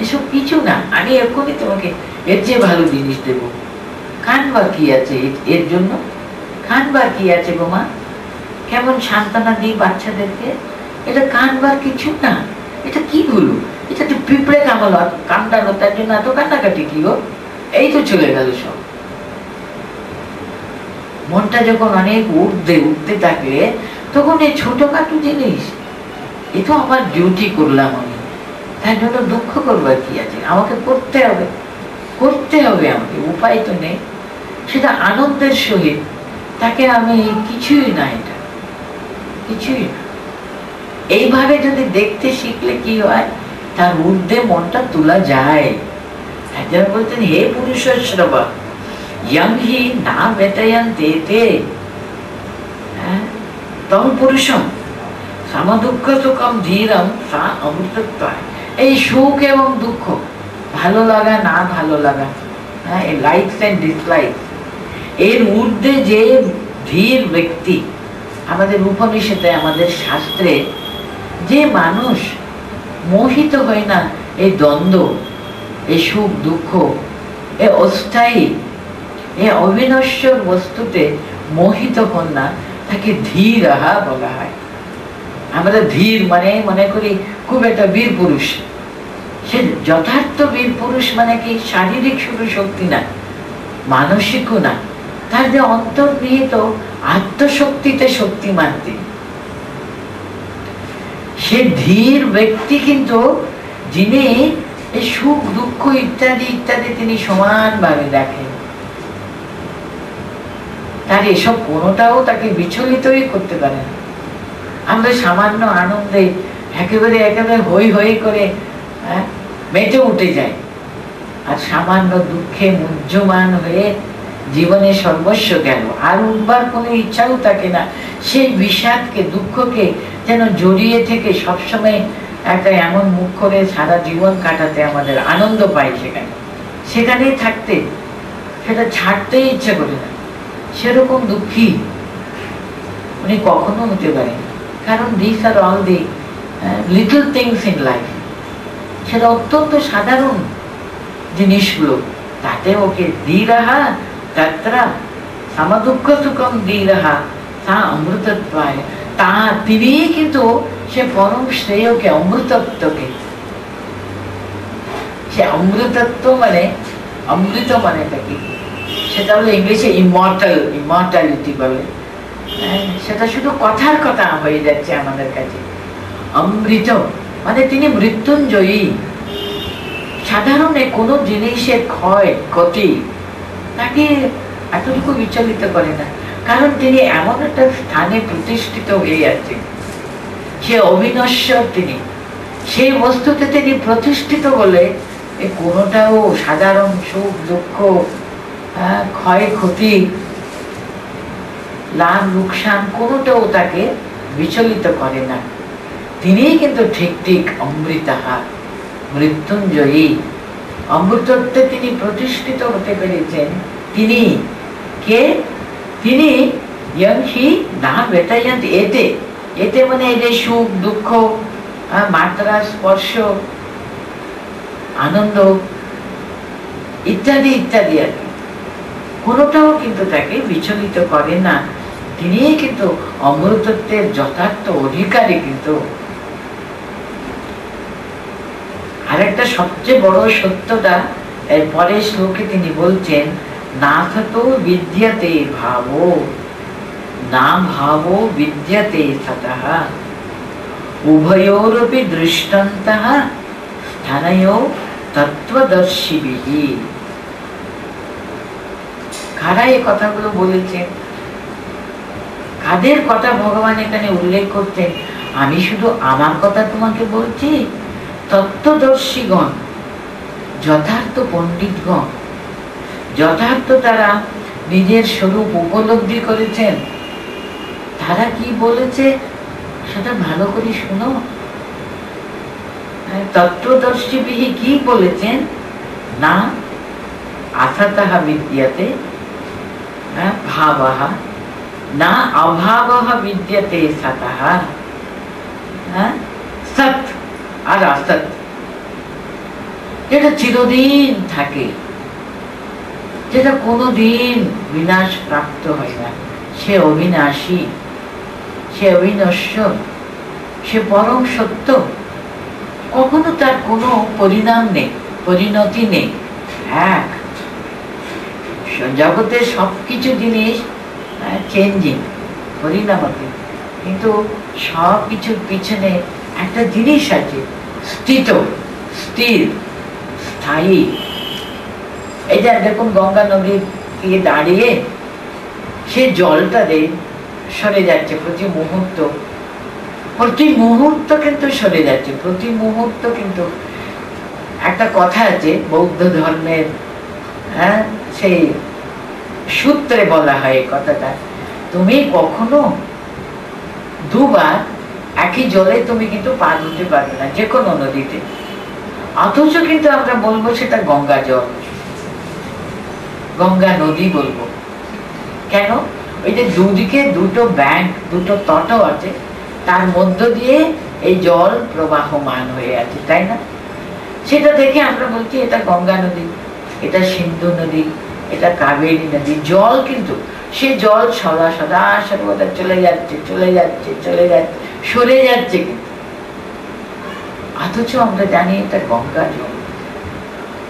এসব কিছু না, আমি এখনই তোমাকে এর চেয়ে ভালো জিনিস দেব। কানবার কি আছে এর জন্য? কানবার কি আছে গো মা? কেমন সান্ত্বনা দিই বাচ্চাদেরকে, এটা কানবার কিছু না। এটা কি হলো? এটা তো পিঁপড়ে কামড় কামড়ানো, তার জন্য এত কান্নাকাটি কি গো? এই তো চলে গেল সব। মনটা যখন অনেক উঠতে থাকলে তখন এই ছোটখাটো জিনিস, এ তো আমার ডিউটি করলাম আমি, তার জন্য দুঃখ করবার কি আছে? আমাকে করতে হবে আমাকে, উপায় তো নেই। সেটা আনন্দের সহিত তাকে আমি কিছুই না, এটা কিছুই না। এইভাবে যদি দেখতে শিখলে কি হয়, তার ঊর্ধ্বে মনটা তোলা যায়। একজন বলতেন, হে পুরুষস্রব ইয়ং হি না বেতয়ন্তে তে তং পুরুষম সমদুঃখ সুখম ধীরম সা অমৃতত্বায়। এই সুখ এবং দুঃখ, ভালো লাগা না ভালো লাগা, লাইকস এন্ড ডিসলাইকস, এর ঊর্ধ্বে যে ধীর ব্যক্তি, আমাদের উপনিষদে আমাদের শাস্ত্রে যে মানুষ মোহিত হয় না এই দ্বন্দ্ব, এই সুখ দুঃখ, এ অস্থায়ী, এ অবিনশ্বর বস্তুতে মোহিত হন না, তাকে ধীর বলা হয়। আমরা ধীর মানে মনে করি খুব একটা বীর পুরুষ। সে যথার্থ বীর পুরুষ মানে কি শারীরিক শুধু শক্তি না, মানসিকও না, তার যে অন্তর্নিহিত আত্মশক্তিতে শক্তিমান তিনি। সে ধীর ব্যক্তি কিন্তু যিনি এই সুখ দুঃখ ইত্যাদি ইত্যাদি তিনি সমানভাবে দেখেন, তার এসব কোনোটাও তাকে বিচলিতই করতে পারে না। আমরা সামান্য আনন্দে একেবারে হই হই করে মেতে উঠে যাই, আর সামান্য দুঃখে মুহ্যমান হয়ে জীবনে সর্বস্ব গেল, আর উঠবার কোনো ইচ্ছাও থাকে না। সেই বিষাদকে, দুঃখকে যেন জড়িয়ে থেকে সবসময় একটা এমন মুখ করে সারা জীবন কাটাতে আমাদের আনন্দ পাই, সেখানেই থাকতে, সেটা ছাড়তেই ইচ্ছে করে না। সেরকম দুঃখী উনি কখনো হতে পারেন, কারণ this are all the little things in life, সেটা অত্যন্ত সাধারণ জিনিসগুলো, তাতে ওকে ধীরহা তত্র সমদুঃখ সুখম ধীরহা তা অমৃতত্বায়, তা তিনি কিন্তু সে পরম শ্রেয়কে, অমৃতত্বকে, সে অমৃতত্ব মানে, অমৃত মানেটা কি, সেটা হলো ইংলিশে ইমর্টাল, ইমর্টালিটি বলে। সেটা শুধু কথার কথা হয়ে যাচ্ছে আমাদের কাছে। অমৃত মানে তিনি মৃত্যুঞ্জয়ী। সাধারণে কোনো জিনিসের ক্ষয় ক্ষতি তাকে এতটুকু বিচলিত করে না, কারণ তিনি এমন একটা স্থানে প্রতিষ্ঠিত হয়ে আছেন, সে অবিনশ্বর, তিনি সেই বস্তুতে তিনি প্রতিষ্ঠিত বলে কোনোটাও সাধারণ সুখ দুঃখ, ক্ষয়ক্ষতি, লাভ লোকসান কোনোটাও তাকে বিচলিত করে না। তিনিই কিন্তু ঠিক ঠিক অমৃতাহা, মৃত্যুঞ্জয়ী। অমৃতত্বে তিনি প্রতিষ্ঠিত হতে পেরেছেন। তিনি কে? তিনি ইয়ংহি না বেতায়ন্ত, এতে, এতে মানে এই যে সুখ দুঃখ, মাত্রা স্পর্শ, আনন্দ ইত্যাদি ইত্যাদি আর কি, কোনোটাও কিন্তু তাকে বিচলিত করে না। তিনি কিন্তু অমৃতত্বের যথার্থ অধিকারী। কিন্তু আরেকটা সবচেয়ে বড় সত্যটা এর পরের শ্লোকে তিনি বলছেন, নাথতো বিদ্যতে ভাবো, না ভাবো বিদ্যতে সতঃ, উভয়োরপি দৃষ্টান্তঃ স্থানয়ো তত্ত্বদর্শিবিঃ। কারা এই কথাগুলো বলেছেন? কাদের কথা ভগবান এখানে উল্লেখ করতেন? আমি শুধু আমার কথা তোমাকে বলছি, তত্ত্বদর্শীগণ, যথার্থ পণ্ডিতগণ, যথার্থ তারা নিজের স্বরূপ উপলব্ধি করেছেন, তারা কি বলেছে সেটা ভালো করে শুনো। তত্ত্বদর্শীবিঃ কি বলেছেন? না আথাতঃ বিদ্যতে ভাবঃ, না অভাবঃ বিদ্যতে সতঃ। সৎ আর অসৎ যেটা চিরদিন থাকে, যেটা কোনোদিন বিনাশ প্রাপ্ত হয় না, সে অবিনাশী, সে অবিনশ্বর, সে পরম সত্য। কখনো তার কোনো পরিণাম নেই, পরিণতি নেই। এক জগতের সবকিছু জিনিস চেঞ্জিং, পরিণামতি, কিন্তু সব কিছুর পিছনে একটা জিনিস আছে, স্থিত, স্থির, স্থায়ী। এই যে দেখুন গঙ্গা নদীর দিয়ে দাঁড়িয়ে সে জলটা সরে যাচ্ছে প্রতি মুহূর্ত, প্রতি মুহূর্ত কিন্তু সরে যাচ্ছে, প্রতি মুহূর্ত কিন্তু। একটা কথা আছে বৌদ্ধ ধর্মের, সেই সূত্রে বলা হয় এই কথাটা, তুমি কখনো দুবার একই জলে তুমি কিন্তু পা ধুতে পারবে না, যে কোনো নদীতে। অথচ কিন্তু আমরা বলবো সেটা গঙ্গা জল, গঙ্গা নদী বলবো। কেন? ওই যে দুদিকে দুটো ব্যাংক, দুটো তট আছে, তার মধ্য দিয়ে এই জল প্রবাহমান হয়ে আছে, তাই না? সেটা দেখে আমরা বলছি এটা গঙ্গা নদী, এটা সিন্ধু নদী, এটা কাবেরী নদী। জল কিন্তু সে জল সদা সদা সর্বদা চলে যাচ্ছে, চলে যাচ্ছে, চলে যাচ্ছে, সরে যাচ্ছে, কিন্তু অথচ আমরা জানি এটা গঙ্গা জল,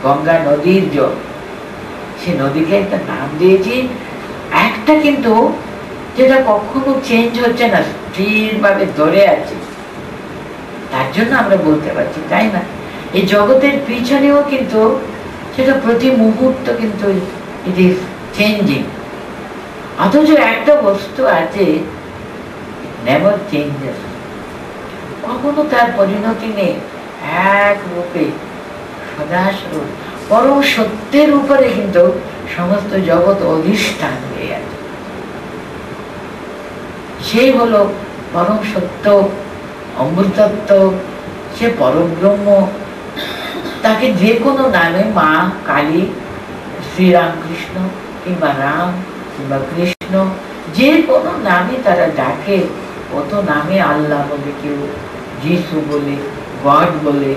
গঙ্গা নদীর জল। সে নদীকে একটা নাম দিয়েছি একটা, কিন্তু যেটা কখনো চেঞ্জ হচ্ছে না, স্থির ভাবে ধরে আছে। তার জন্য আমরা বলতে পারছি, তাই না? এই জগতের পিছনেও কিন্তু সেটা প্রতি মুহূর্ত কিন্তু ইট ইজ চেঞ্জিং। অথচ একটা বস্তু আছে, নেভার চেঞ্জেস, কখনো তার পরিণতি নেই, এক রূপে সদাস্বরূপ পরম সত্যের উপরে কিন্তু সমস্ত জগৎ অধিষ্ঠান হয়ে আছে। সেই হলো পরম সত্য, অমৃতত্ব, সে পরব্রহ্ম। তাকে যে কোনো নামে, মা, কালী, শ্রীরামকৃষ্ণ কিংবা রাম কিংবা কৃষ্ণ, যে কোনো নামে তারা ডাকে। কত নামে আল্লাহ বলে, কেউ যিশু বলে, গড বলে,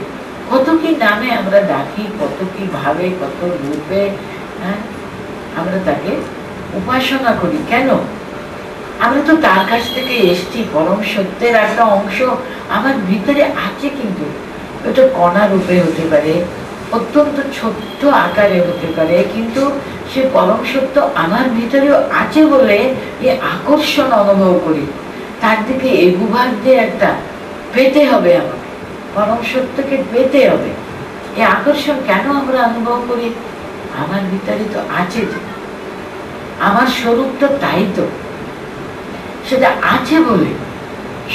কত কি নামে আমরা ডাকি, কত কি ভাবে, কত রূপে আমরা তাকে উপাসনা করি। কেন? আমরা তো তার কাছ থেকে এসছি, পরম সত্যের একটা অংশ আমার ভিতরে আছে, কিন্তু ওটা কণা রূপে হতে পারে, অত্যন্ত ছোট্ট আকারে হতে পারে, কিন্তু সে পরম সত্য আমার ভিতরেও আছে বলে এই আকর্ষণ অনুভব করি। তার দিকে এগুবার যে একটা পেতে হবে, আমাকে পরম সত্যকে পেতে হবে। এই আকর্ষণ কেন আমরা অনুভব করি? আমার ভিতরে তো আছে, যে আমার স্বরূপ তো তাই, তো সেটা আছে বলে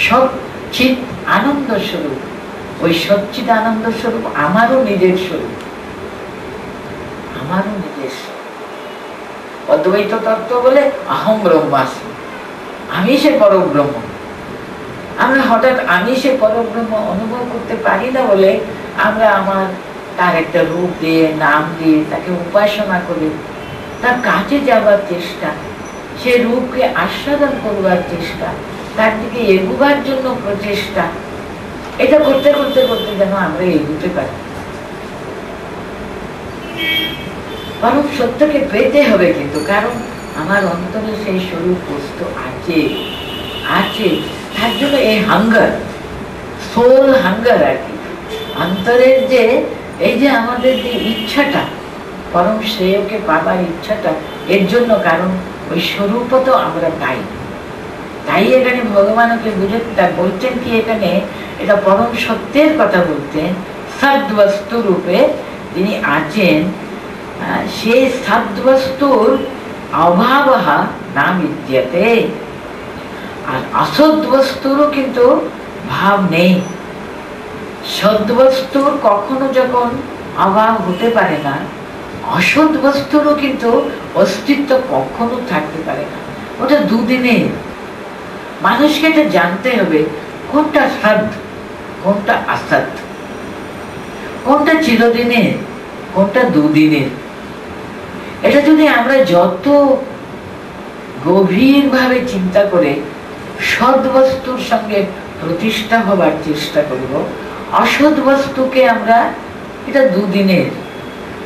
সচ্চিৎ আনন্দ স্বরূপ। ওই সচ্চিৎ আনন্দ স্বরূপ আমারও নিজের স্বরূপ, আমারও নিজের স্বরূপ। অদ্বৈত তত্ত্ব বলে অহং ব্রহ্মাস্মি, আমি সে পরব্রহ্ম। আমরা হঠাৎ আমি সে পরব্রহ্ম অনুভব করতে পারি না বলে আমরা তার একটা রূপ দিয়ে, নাম দিয়ে তাকে উপাসনা করে তার কাছে যাবার চেষ্টা, সে রূপকে আস্বাদন করবার চেষ্টা, তার দিকে এগোবার জন্য প্রচেষ্টা, এটা করতে করতে করতে যেন আমরা এগোতে পারি। পরম সত্যকে পেতে হবে, কিন্তু কারণ আমার অন্তরে সেই স্বরূপ বস্তু আছে, আছে। তার জন্য এই হাঙ্গার, সোল হাঙ্গার আর কি, অন্তরের যে এই যে আমাদের যে ইচ্ছাটা, পরম শ্রেয়কে পাবার ইচ্ছাটা, এর জন্য, কারণ ওই স্বরূপ তো আমরা পাই। তাই এখানে ভগবানকে বুঝতে বলছেন কি, এখানে এটা পরম সত্যের কথা বলতেন, সদ্বস্তু রূপে তিনি আছেন। সেই সদ্বস্তুর অভাব না বিদ্যতে, আর অসদ্বস্তুরও কিন্তু ভাব নেই। সদ্বস্তুর কখনো যখন অভাব হতে পারে না, অসৎ বস্তুরও কিন্তু অস্তিত্ব কখনো থাকতে পারে না। ওটা দুদিনের। মানুষকে এটা জানতে হবে কোনটা সৎ, কোনটা অসৎ, কোনটা চিরদিনের, কোনটা দুদিনের। এটা যদি আমরা যত গভীরভাবে চিন্তা করে সৎ বস্তুর সঙ্গে প্রতিষ্ঠা হবার চেষ্টা করব, অসৎ বস্তুকে আমরা এটা দুদিনের,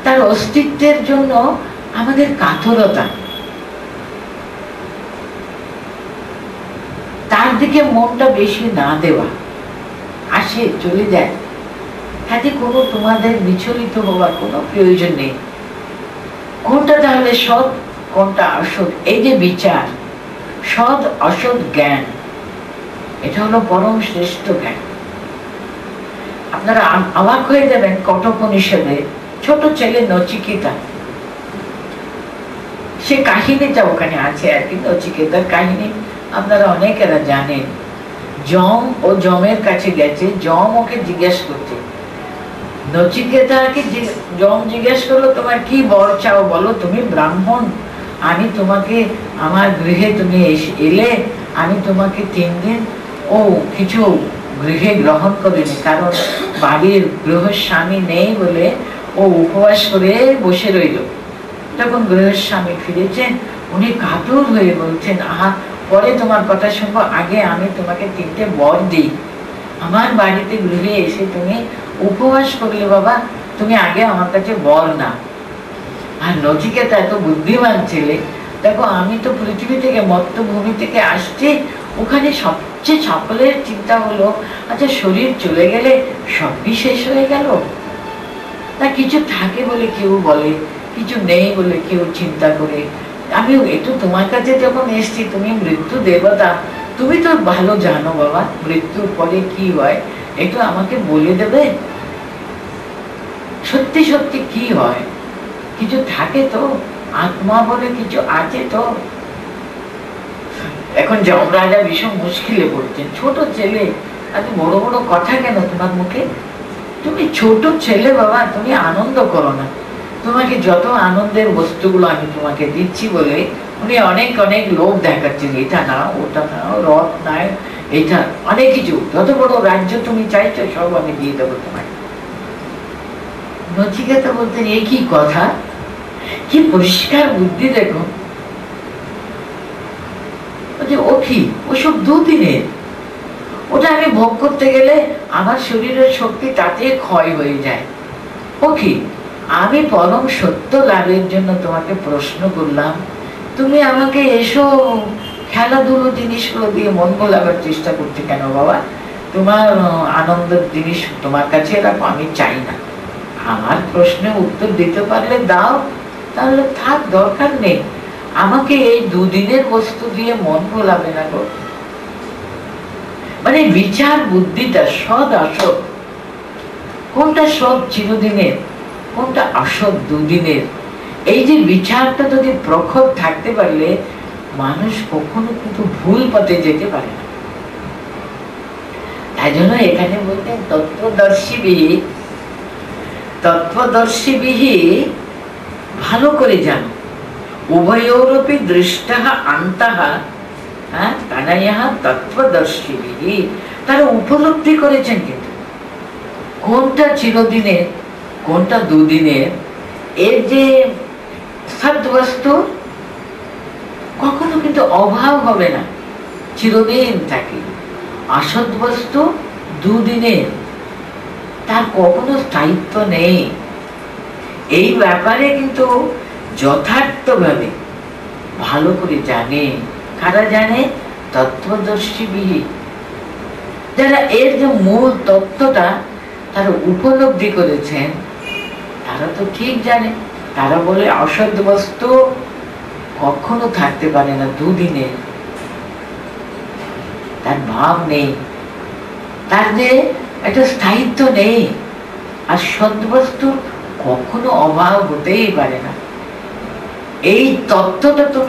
তার অস্তিত্বের জন্য আমাদের কাতরতা, তার দিকে মনটা বেশি না দেওয়া, আসে চলে যায়, তাতে কোনো তোমাদের বিচলিত হওয়ার কোনো প্রয়োজন নেই। কোনটা তাহলে সৎ, কোনটা অসৎ, এই যে বিচার, সৎ অসৎ জ্ঞান, এটা হলো পরম শ্রেষ্ঠ জ্ঞান। আপনারা অবাক হয়ে যাবেন, কঠোপনিষদে ছোট ছেলে নচিকেতা, সে কাহিনীটা ওখানে আছে আর কি। নচিকেতার কাহিনী আপনারা অনেকেরা জানেন। যম ও যমের কাছে গেছে, যম ওকে জিজ্ঞেস করছে, নচিকেতাকে যম জিজ্ঞেস করলো, তোমার কি বর চাও বলো, তুমি ব্রাহ্মণ, আমি তোমাকে আমার গৃহে তুমি এলে, আমি তোমাকে 3 দিন ও কিছু গৃহে গ্রহণ করিনি, কারণ বাড়ির গৃহস্বামী নেই বলে ও উপবাস করে বসে রইল। তখন গৃহস্বামী ফিরেছেন, উনি কাতর হয়ে বলছেন, আহা, পরে তোমার কথা শুনবো, আগে আমি তোমাকে 3টে বর দিই। আমার বাড়িতে গৃহে এসে তুমি উপবাস করলে বাবা, তুমি আগে আমার কাছে বর না। আর নচিকেতা এত বুদ্ধিমান ছেলে, দেখো আমি তো পৃথিবী থেকে, মর্তভূমি থেকে আসছি, ওখানে সবচেয়ে সকলের চিন্তা হলো, আচ্ছা শরীর চলে গেলে সবই শেষ হয়ে গেল না, কিছু থাকে বলে কেউ বলে, কিছু নেই বলে কেউ চিন্তা করে। আমি একটু তোমার কাছে যখন এসছি, তুমি মৃত্যু দেবতা, তুমি তো ভালো জানো বাবা মৃত্যুর পরে কি হয়, একটু আমাকে বলে দেবে সত্যি সত্যি কি হয়, কিছু থাকে তো, আত্মা বলে কিছু আছে তো। এখন যমরাজা ভীষণ মুশকিলে পড়ছেন, ছোট ছেলে, এত বড় বড় কথা কেন তোমার মুখে, তুমি ছোট ছেলে বাবা, তুমি আনন্দ করো না, তোমাকে যত আনন্দের বস্তুগুলো আমি তোমাকে দিচ্ছি বলে উনি অনেক অনেক লোভ দেখাচ্ছেন, এটা না ওটা না, রথ নাই, এটা অনেক কিছু, যত বড় রাজ্য তুমি চাইছো সব আমি দিয়ে দেবো তোমাকে। নচিকেতা বলতেন, এ কি কথা, কি পরিষ্কার বুদ্ধি দেখো, ও কি, ওসব দুদিনের, ওটা আমি ভোগ করতে গেলে আমার শরীরের শক্তি তাতে ক্ষয় হয়ে যায়। ও কি, আমি পরম সত্য লাভের জন্য তোমাকে প্রশ্ন করলাম, তুমি আমাকে এসো খেলাধুলো জিনিসগুলো দিয়ে মন ভোলাবার চেষ্টা করতে কেন বাবা? তোমার আনন্দের জিনিস তোমার কাছে রাখো, আমি চাই না। আমার প্রশ্নে উত্তর দিতে পারলে দাও, তাহলে থাক, দরকার নেই। আমাকে এই দুদিনের বস্তু দিয়ে মন ভোলাবে না গো। মানে বিচার বুদ্ধিটা সৎ আসৎ, কোনটা সৎ চিরদিনের, কোনটা আসৎ দুদিনের, এই যে বিচারটা যদি প্রখর থাকতে পারলে মানুষ কখনো কিন্তু ভুল পথে যেতে পারে না। তাই জন্য এখানে বলতেন তত্ত্বদর্শী ভালো করে জানো, উভয়োরপি দৃষ্টাহ আন্তাহ কানাইয়াহ তত্ত্বদর্শী। তারা উপলব্ধি করেছেন কিন্তু কোনটা চিরদিনের, কোনটা দুদিনের। এর যে সদ্বস্তু কখনো কিন্তু অভাব হবে না, চিরদিন থাকে। আসৎ বস্তু দুদিনের, তার কখনো স্থায়িত্ব নেই। এই ব্যাপারে কিন্তু যথার্থভাবে ভালো করে জানে। কারা জানে? তত্ত্বদর্শী বিহি, যারা এর যে মূল তত্ত্বটা তারা উপলব্ধি করেছেন, তারা তো ঠিক জানে। তারা বলে অসৎ বস্তু কখনো থাকতে পারে না দুদিনে, তার ভাব নেই, তার যে একটা স্থায়িত্ব নেই। আর সদ্বস্তুর কখনো অভাব হতেই পারে না। এই তত্ত্বটা তুমি